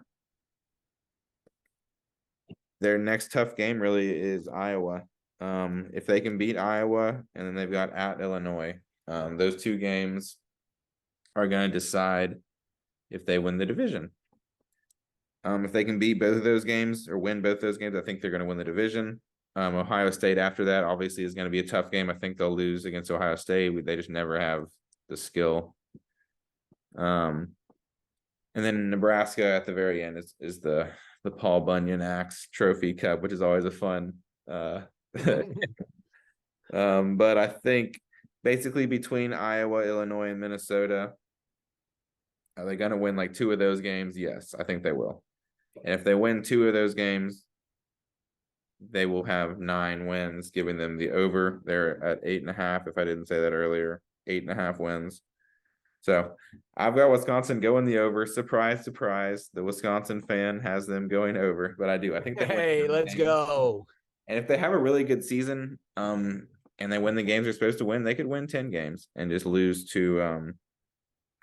S1: their next tough game really is Iowa. If they can beat Iowa, and then they've got at Illinois, those 2 games are going to decide if they win the division. If they can beat both of those games or win both those games, I think they're going to win the division. Ohio State after that obviously is going to be a tough game. I think they'll lose against Ohio State. They just never have the skill. And then Nebraska at the very end is the Paul Bunyan Axe Trophy Cup, which is always a fun. But I think basically between Iowa, Illinois, and Minnesota, are they going to win like 2 of those games? Yes, I think they will. And if they win 2 of those games, they will have 9 wins, giving them the over. They're at 8.5. If I didn't say that earlier, 8.5 wins. So I've got Wisconsin going the over. Surprise, surprise. The Wisconsin fan has them going over, but I do. I think
S2: hey, let's go.
S1: And if they have a really good season, and they win the games they're supposed to win, they could win 10 games and just lose to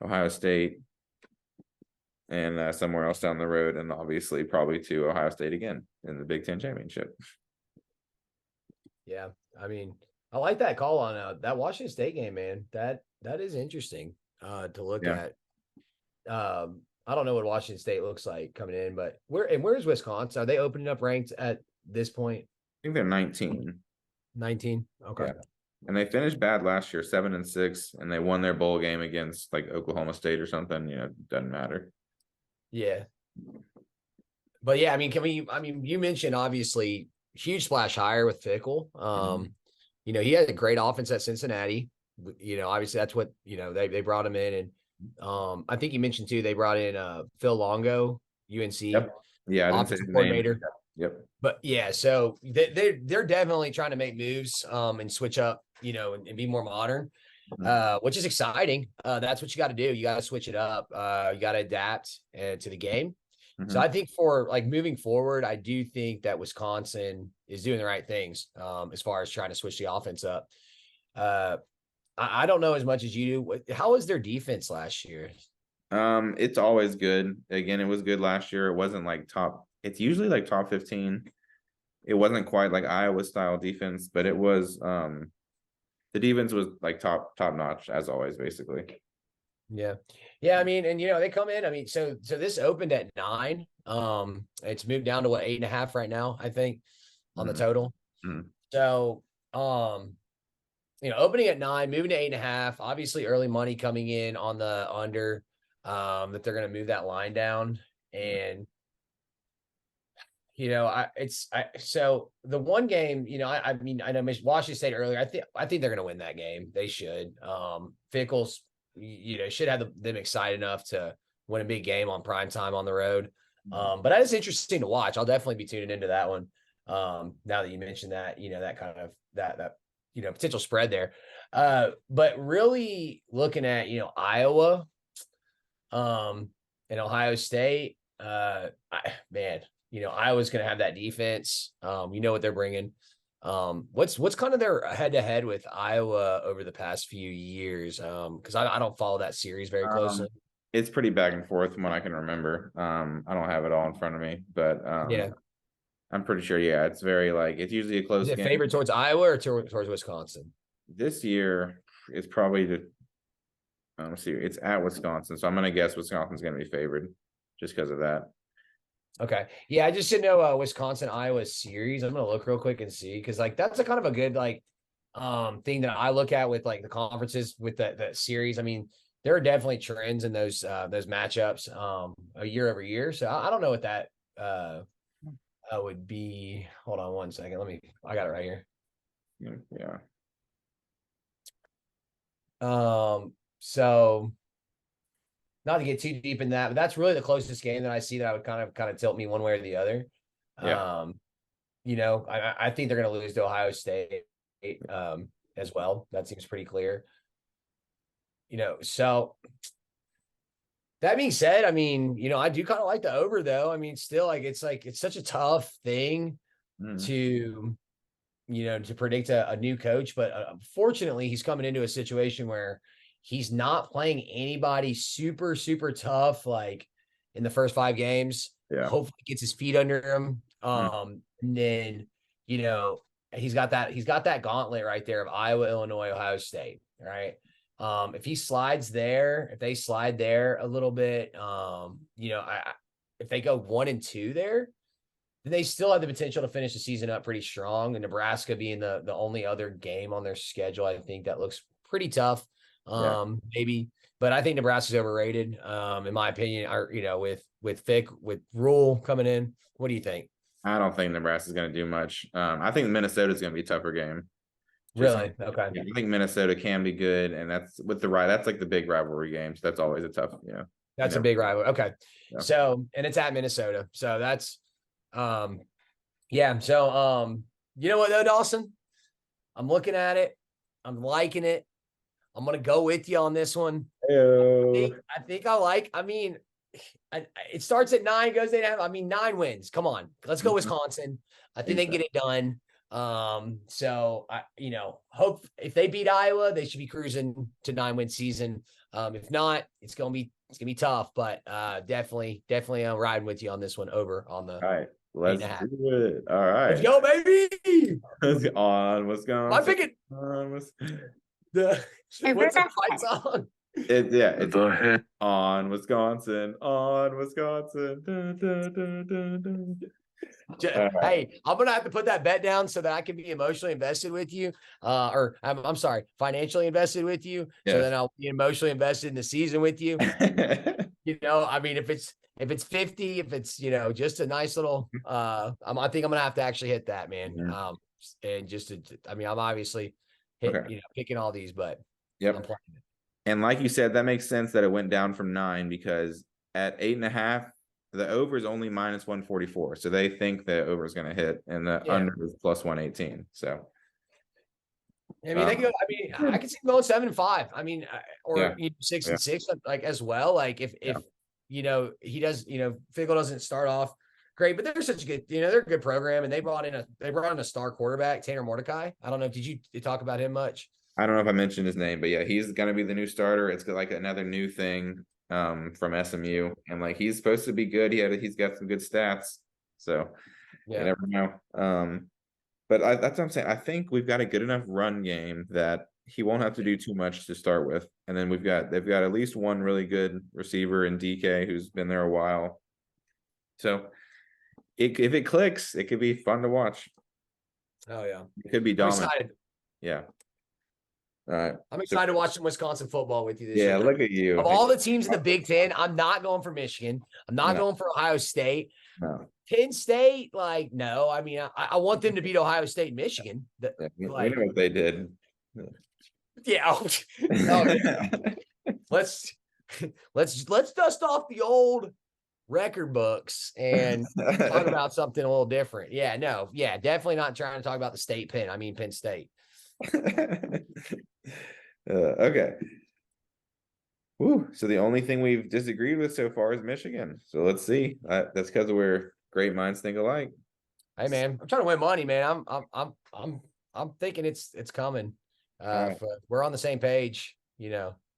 S1: Ohio State and somewhere else down the road, and obviously probably to Ohio State again in the Big Ten championship.
S2: Yeah, I mean, I like that call on that Washington State game, man. That is interesting to look at. I don't know what Washington State looks like coming in, but where's Wisconsin? Are they opening up ranked at this point?
S1: I think they're 19.
S2: 19. Okay. Yeah.
S1: And they finished bad last year, 7-6, and they won their bowl game against like Oklahoma State or something. Doesn't matter.
S2: Yeah. But yeah, I mean, you mentioned obviously huge splash hire with Fickell. He had a great offense at Cincinnati. Obviously that's what, they brought him in. And I think you mentioned too, they brought in Phil Longo, UNC.
S1: Yep. Yeah.
S2: Offensive coordinator.
S1: Yep.
S2: But yeah, so they're definitely trying to make moves and switch up, and be more modern. Which is exciting. That's what you got to do. You got to switch it up. You got to adapt to the game. Mm-hmm. So I think for like moving forward, I do think that Wisconsin is doing the right things as far as trying to switch the offense up. I don't know as much as you do. How was their defense last year?
S1: It's always good. Again, it was good last year. It wasn't like top. It's usually like top 15. It wasn't quite like Iowa style defense, but it was the defense was like top notch as always, basically.
S2: Yeah. I mean, and they come in. I mean, so this opened at 9. It's moved down to 8.5 right now, I think, on the total. Mm-hmm. So, opening at 9, moving to 8.5. Obviously, early money coming in on the under. that they're going to move that line down. And, so the one game, I mean, I know Washington State earlier. I think they're going to win that game. They should. Fickle's, should have them excited enough to win a big game on prime time on the road. But that is interesting to watch. I'll definitely be tuning into that one. Now that you mentioned that, that kind of that potential spread there. But really looking at, Iowa, and Ohio State, Iowa's going to have that defense. What they're bringing. What's kind of their head to head with Iowa over the past few years? Because I don't follow that series very closely.
S1: It's pretty back and forth from what I can remember. I don't have it all in front of me, but
S2: yeah,
S1: I'm pretty sure. Yeah, it's very it's usually a close
S2: Is it
S1: game.
S2: Favorite towards Iowa or towards Wisconsin?
S1: This year, it's probably let's see. It's at Wisconsin, so I'm gonna guess Wisconsin's gonna be favored just because of that.
S2: Okay. Yeah, I just didn't know Wisconsin Iowa series. I'm gonna look real quick and see because that's a kind of a good thing that I look at with the conferences with that series. I mean, there are definitely trends in those matchups a year over year. So I don't know what that would be. Hold on one second. I got it right here.
S1: Yeah.
S2: So not to get too deep in that, but that's really the closest game that I see that I would kind of tilt me one way or the other.
S1: Yeah.
S2: I think they're going to lose to Ohio State as well. That seems pretty clear. So that being said, I mean, I do kind of like the over though. I mean, still it's such a tough thing to predict a new coach, but fortunately he's coming into a situation where he's not playing anybody super, super tough, in the first 5 games.
S1: Yeah.
S2: Hopefully gets his feet under him. And then, he's got that gauntlet right there of Iowa, Illinois, Ohio State. Right. If he slides there, if they slide there a little bit, if they go 1-2 there, then they still have the potential to finish the season up pretty strong. And Nebraska being the only other game on their schedule, I think that looks pretty tough. Maybe, but I think Nebraska's overrated, in my opinion. With Fick, with Rule coming in, what do you think?
S1: I don't think Nebraska's going to do much. I think Minnesota's going to be a tougher game.
S2: Really? Okay.
S1: Yeah, I think Minnesota can be good, and that's with the that's the big rivalry game. So that's always a tough,
S2: That's a big rivalry. Okay. Yeah. So, and it's at Minnesota. So that's, yeah. So, you know what though, Dawson? I'm looking at it. I'm liking it. I'm going to go with you on this one. I think I mean, it starts at 9, goes 8.5. I mean, 9 wins. Come on. Let's go Wisconsin. I think they can get it done. So I, hope if they beat Iowa, they should be cruising to 9-win season. If not, it's gonna be tough, but definitely I'm riding with you on this one over on the.
S1: All right, let's do it. All right,
S2: let's go, baby.
S1: On Wisconsin.
S2: I'm picking what's the fight song?
S1: It's on Wisconsin. On Wisconsin. Dun, dun, dun, dun, dun.
S2: Hey, I'm gonna have to put that bet down so that I can be emotionally invested with you, or I'm sorry, financially invested with you, so then I'll be emotionally invested in the season with you. I mean, if it's 50, if it's just a nice little, I think I'm gonna have to actually hit that, man. And just I mean, I'm obviously picking all these, but I'm playing it.
S1: And like you said, that makes sense that it went down from 9 because at 8.5. The over is only minus 144, so they think the over is going to hit, and the under is plus 118. So,
S2: I mean, they go. I mean, I could see them going 7-5. I mean, or 6-6, as well. If he does, Fickle doesn't start off great, but they're such a good, they're a good program, and they brought in a star quarterback, Tanner Mordecai. I don't know. Did you talk about him much?
S1: I don't know if I mentioned his name, but yeah, he's going to be the new starter. It's like another new thing. From SMU, and he's supposed to be good. He's got some good stats, so you never know. But that's what I'm saying. I think we've got a good enough run game that he won't have to do too much to start with, and then they've got at least one really good receiver in DK who's been there a while. So if it clicks, it could be fun to watch.
S2: Oh yeah,
S1: it could be dominant. Yeah. All right.
S2: I'm excited to watch some Wisconsin football with you this
S1: Yeah,
S2: year.
S1: look at you.
S2: Of all the teams in the Big Ten, I'm not going for Michigan. I'm not
S1: No.
S2: going for Ohio State.
S1: No.
S2: Penn State, like, no. I mean, I want them to beat Ohio State and Michigan.
S1: Yeah, we
S2: Like,
S1: know what they did.
S2: yeah. Oh, yeah. Let's dust off the old record books and talk about something a little different. Yeah, no, yeah, definitely not trying to talk about the state Penn. I mean Penn State.
S1: Okay. Woo. So the only thing we've disagreed with so far is Michigan. So let's see. That's because we're great minds think alike.
S2: Hey man, I'm trying to win money, man. I'm thinking it's coming.
S1: Right.
S2: We're on the same page.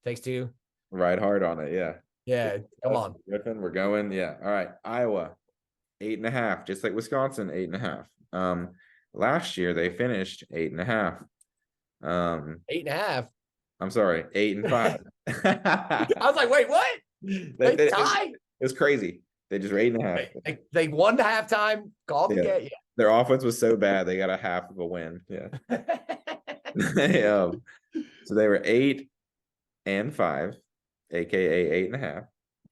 S2: Takes two.
S1: Ride hard on it. Yeah.
S2: Yeah. Come on.
S1: Griffin, we're going. Yeah. All right. Iowa, 8.5, just like Wisconsin, 8.5. Last year they finished 8.5.
S2: 8.5.
S1: I'm sorry, 8-5.
S2: I was like, wait, what? They tied?
S1: It was crazy. They just were 8.5.
S2: They won the halftime, called the game. Yeah.
S1: Their offense was so bad they got a half of a win. Yeah. So they were 8-5, aka 8.5.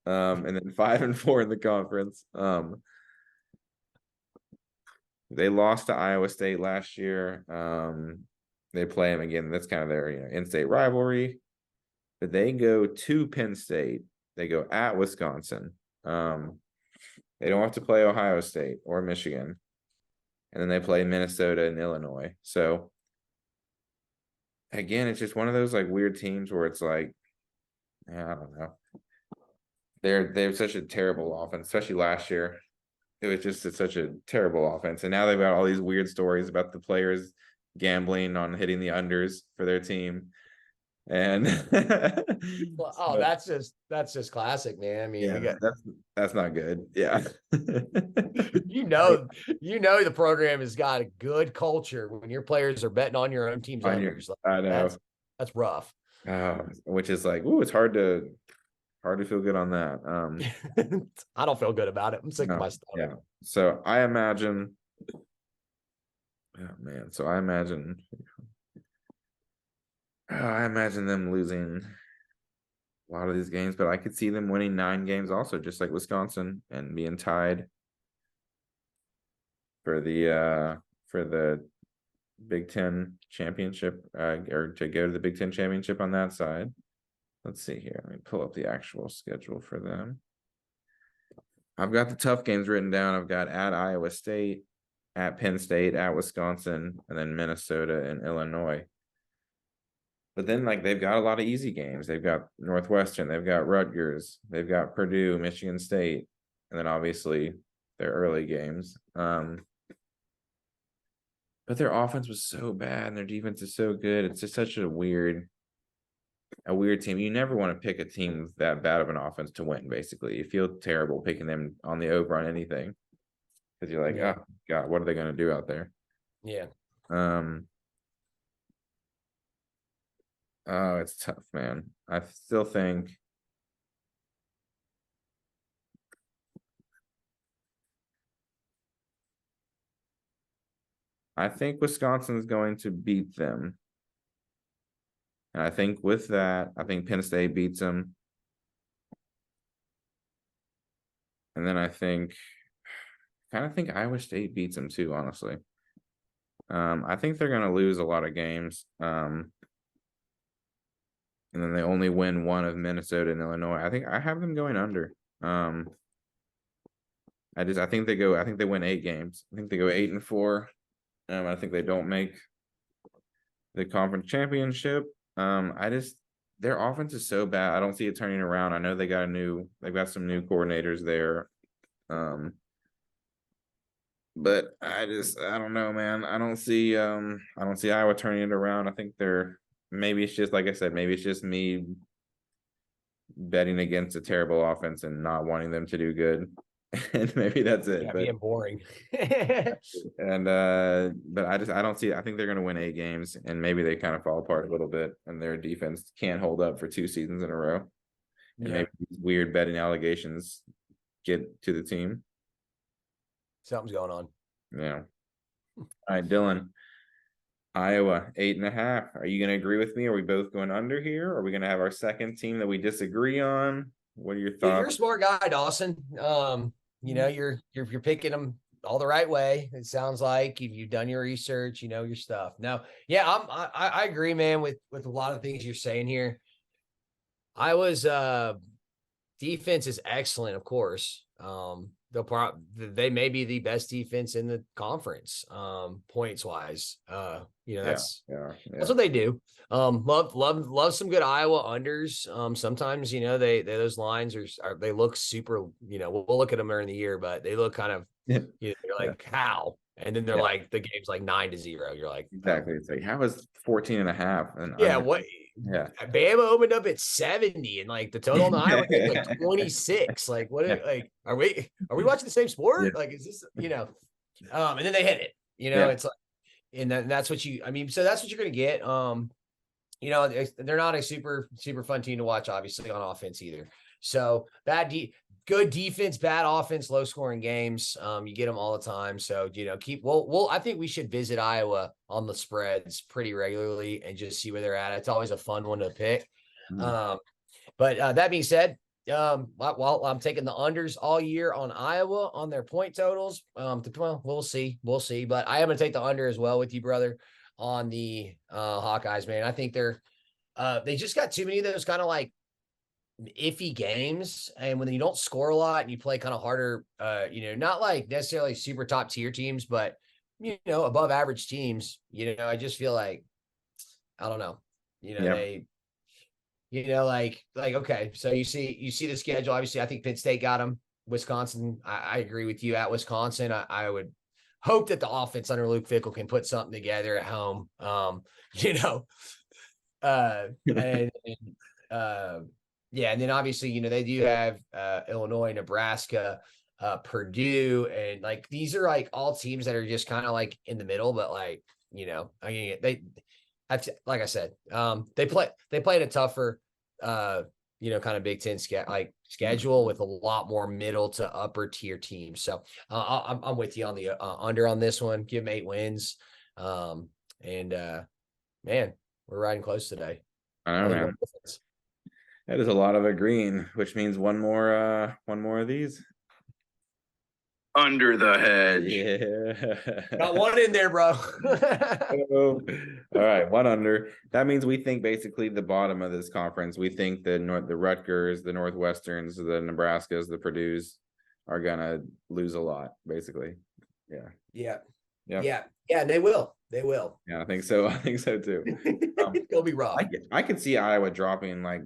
S1: And then 5-4 in the conference. They lost to Iowa State last year. They play them again. That's kind of their in-state rivalry. But they go to Penn State. They go at Wisconsin. They don't have to play Ohio State or Michigan. And then they play Minnesota and Illinois. So again, it's just one of those like weird teams where it's like, I don't know. They have such a terrible offense, especially last year. It was just such a terrible offense. And now they've got all these weird stories about the players gambling on hitting the unders for their team. And
S2: that's just classic, man. I mean,
S1: yeah, that's not good. Yeah.
S2: The program has got a good culture when your players are betting on your own team's unders.
S1: I know
S2: that's rough.
S1: Which is like, it's hard to feel good on that.
S2: I don't feel good about it. I'm sick of my stuff.
S1: Yeah. So I imagine. Oh man. So I imagine them losing a lot of these games, but I could see them winning 9 games also, just like Wisconsin, and being tied for the Big Ten championship, or to go to the Big Ten championship on that side. Let's see here. Let me pull up the actual schedule for them. I've got the tough games written down. I've got at Iowa State, at Penn State, at Wisconsin, and then Minnesota and Illinois. But then, like, they've got a lot of easy games. They've got Northwestern, they've got Rutgers, they've got Purdue, Michigan State, and then obviously their early games. But their offense was so bad and their defense is so good. It's just such a weird team. You never want to pick a team with that bad of an offense to win, basically. You feel terrible picking them on the over on anything. Because you're like, oh God, what are they going to do out there?
S2: Yeah.
S1: Oh, it's tough, man. I still think Wisconsin's going to beat them. And I think with that, I think Penn State beats them. And then I think Iowa State beats them too, honestly. I think they're going to lose a lot of games. And then they only win one of Minnesota and Illinois. I think I have them going under. I think they win 8 games. I think they go 8-4. I think they don't make the conference championship. Their offense is so bad. I don't see it turning around. I know they've got some new coordinators there. But I don't know, man. I don't see Iowa turning it around. I think maybe it's just, like I said, maybe it's just me betting against a terrible offense and not wanting them to do good. And maybe that's it.
S2: Being boring.
S1: And but I don't see it. I think they're going to win 8 games, and maybe they kind of fall apart a little bit, and their defense can't hold up for 2 seasons in a row. And maybe these weird betting allegations get to the team.
S2: Something's going on.
S1: Yeah. All right, Dylan. Iowa 8.5. Are you going to agree with me? Are we both going under here? Are we going to have our second team that we disagree on? What are your thoughts?
S2: You're a smart guy, Dawson. You're picking them all the right way. It sounds like you've done your research, you know your stuff. No, yeah, I agree, man, with a lot of things you're saying here. Iowa's defense is excellent, of course. They may be the best defense in the conference, points wise. That's what they do. Love some good Iowa unders. Sometimes they those lines they look super. We'll look at them during the year, but they look kind of you're like how, and then they're like the game's like 9-0. You're like
S1: exactly. It's like how is 14.5?
S2: What? Yeah, Bama opened up at 70, and like the total on the Iowa game like 26. Like, what? Like, are we watching the same sport? Yeah. Like, is this and then they hit it. It's like, and that's what so that's what you're gonna get. They're not a super fun team to watch, obviously, on offense either. So good defense, bad offense, low scoring games. You get them all the time. So, I think we should visit Iowa on the spreads pretty regularly and just see where they're at. It's always a fun one to pick. But that being said, I'm taking the unders all year on Iowa on their point totals. We'll see. But I am going to take the under as well with you, brother, on the Hawkeyes, man. I think they just got too many of those kind of like iffy games, and when you don't score a lot and you play kind of harder, not like necessarily super top tier teams, but above average teams, I just feel like I don't know, they okay, so you see the schedule. Obviously, I think Penn State got them. Wisconsin, I agree with you. At Wisconsin, I would hope that the offense under Luke Fickell can put something together at home. Yeah, and then obviously, they do have Illinois, Nebraska, Purdue, and like these are like all teams that are just kind of like in the middle, but like like I said, they played a tougher, kind of Big Ten schedule with a lot more middle to upper tier teams. So I'm with you on the under on this one. Give them 8 wins, and man, we're riding close today.
S1: I know, man. That is a lot of agreeing, which means one more of these.
S4: Under the hedge.
S1: Yeah.
S2: Got one in there, bro.
S1: All right, one under. That means we think basically the bottom of this conference. We think the Rutgers, the Northwesterns, the Nebraskas, the Purdues are gonna lose a lot, basically. Yeah.
S2: Yeah, they will.
S1: Yeah, I think so too.
S2: It'll be rough.
S1: I could see Iowa dropping like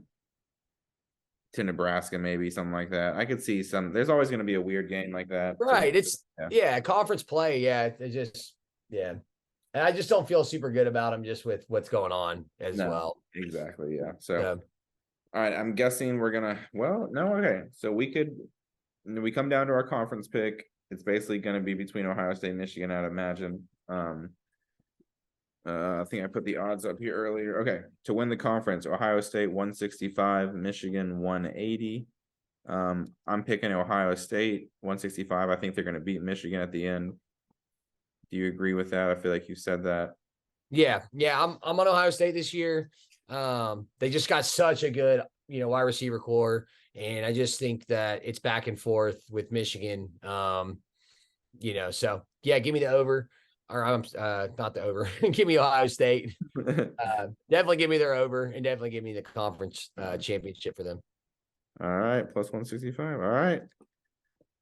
S1: to Nebraska, maybe something like that. I could see there's always going to be a weird game like that.
S2: Right. It's conference play. Yeah. And I just don't feel super good about them just with what's going on as well.
S1: Exactly. Yeah. So, all right. I'm guessing we're going to, okay. So we come down to our conference pick. It's basically going to be between Ohio State and Michigan, I'd imagine. I think I put the odds up here earlier. Okay, to win the conference, Ohio State 165, Michigan 180. I'm picking Ohio State 165. I think they're going to beat Michigan at the end. Do you agree with that? I feel like you said that.
S2: Yeah. I'm on Ohio State this year. They just got such a good, wide receiver core, and I just think that it's back and forth with Michigan. So yeah, give me the over. Or I'm not the over. Give me Ohio State. Definitely give me their over, and definitely give me the conference championship for them.
S1: All right, plus 165. All right.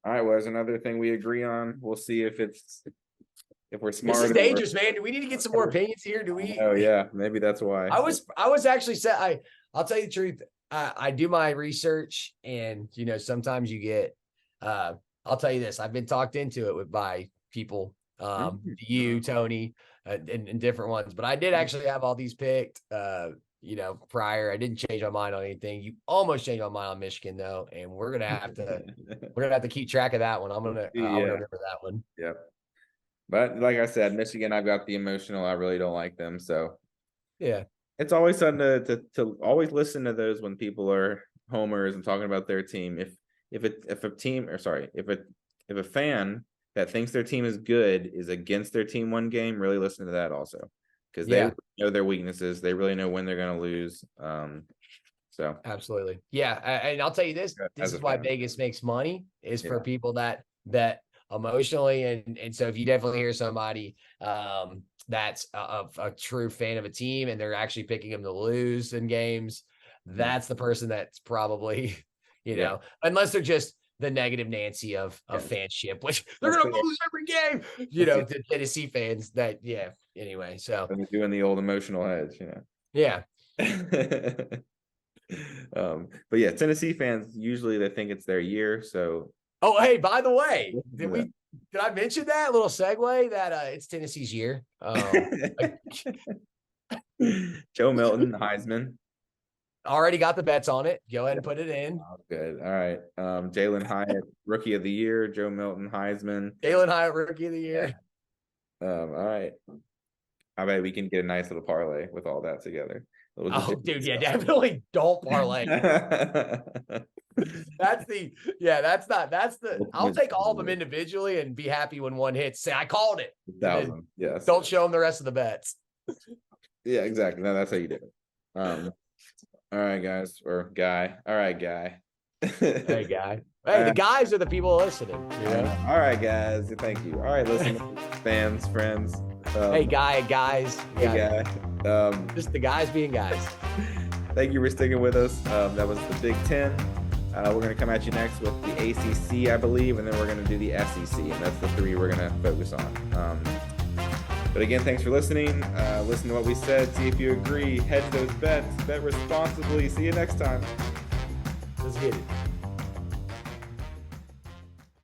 S1: Well, there's another thing we agree on. We'll see if we're smart.
S2: This is dangerous, man. Do we need to get some more opinions here? Do we?
S1: Oh yeah, maybe that's why.
S2: I was actually set. I'll tell you the truth. I do my research, and sometimes you get. I'll tell you this. I've been talked into it by people. You, Tony, and different ones, but I did actually have all these picked, prior. I didn't change my mind on anything. You almost changed my mind on Michigan though, and we're gonna have to keep track of that one. I'm gonna remember that one.
S1: Yep. But like I said, Michigan, I've got the emotional. I really don't like them, so
S2: yeah, it's
S1: always fun to always listen to those when people are homers and talking about their team. If a fan that thinks their team is good is against their team one game, really listen to that also. because they know their weaknesses. They really know when they're going to lose. So
S2: absolutely. Yeah. And I'll tell you this is why Vegas makes money is for people that emotionally. And so if you definitely hear somebody that's a true fan of a team and they're actually picking them to lose in games, that's the person that's probably, you know, unless they're just the negative Nancy of fanship, which they're going to lose every game, you know, the Tennessee fans that, anyway. So
S1: they're doing the old emotional hedge, you know.
S2: Yeah.
S1: But yeah, Tennessee fans, usually they think it's their year. So,
S2: oh, hey, by the way, did I mention that little segue that it's Tennessee's year?
S1: Joe Milton, Heisman.
S2: Already got the bets on it. Go ahead and put it in.
S1: Oh, good. All right. Jalen Hyatt, Rookie of the Year. Joe Milton, Heisman.
S2: Jalen Hyatt, Rookie of the Year.
S1: All right. I bet we can get a nice little parlay with all that together.
S2: Oh, dude, definitely don't parlay. I'll take all of them individually and be happy when one hits. Say, I called it.
S1: 1,000. Yes.
S2: Don't show them the rest of the bets.
S1: Yeah, exactly. No, that's how you do it. All right, guys, or guy. All right, guy.
S2: Hey, guy. Hey, the guys are the people listening. You know?
S1: All right, guys. Thank you. All right, listeners, fans, friends.
S2: Hey, guys.
S1: Hey, guy.
S2: Just the guys being guys.
S1: Thank you for sticking with us. That was the Big Ten. We're going to come at you next with the ACC, I believe, and then we're going to do the SEC, and that's the three we're going to focus on. But again, thanks for listening. Listen to what we said. See if you agree. Hedge those bets. Bet responsibly. See you next time.
S2: Let's get it.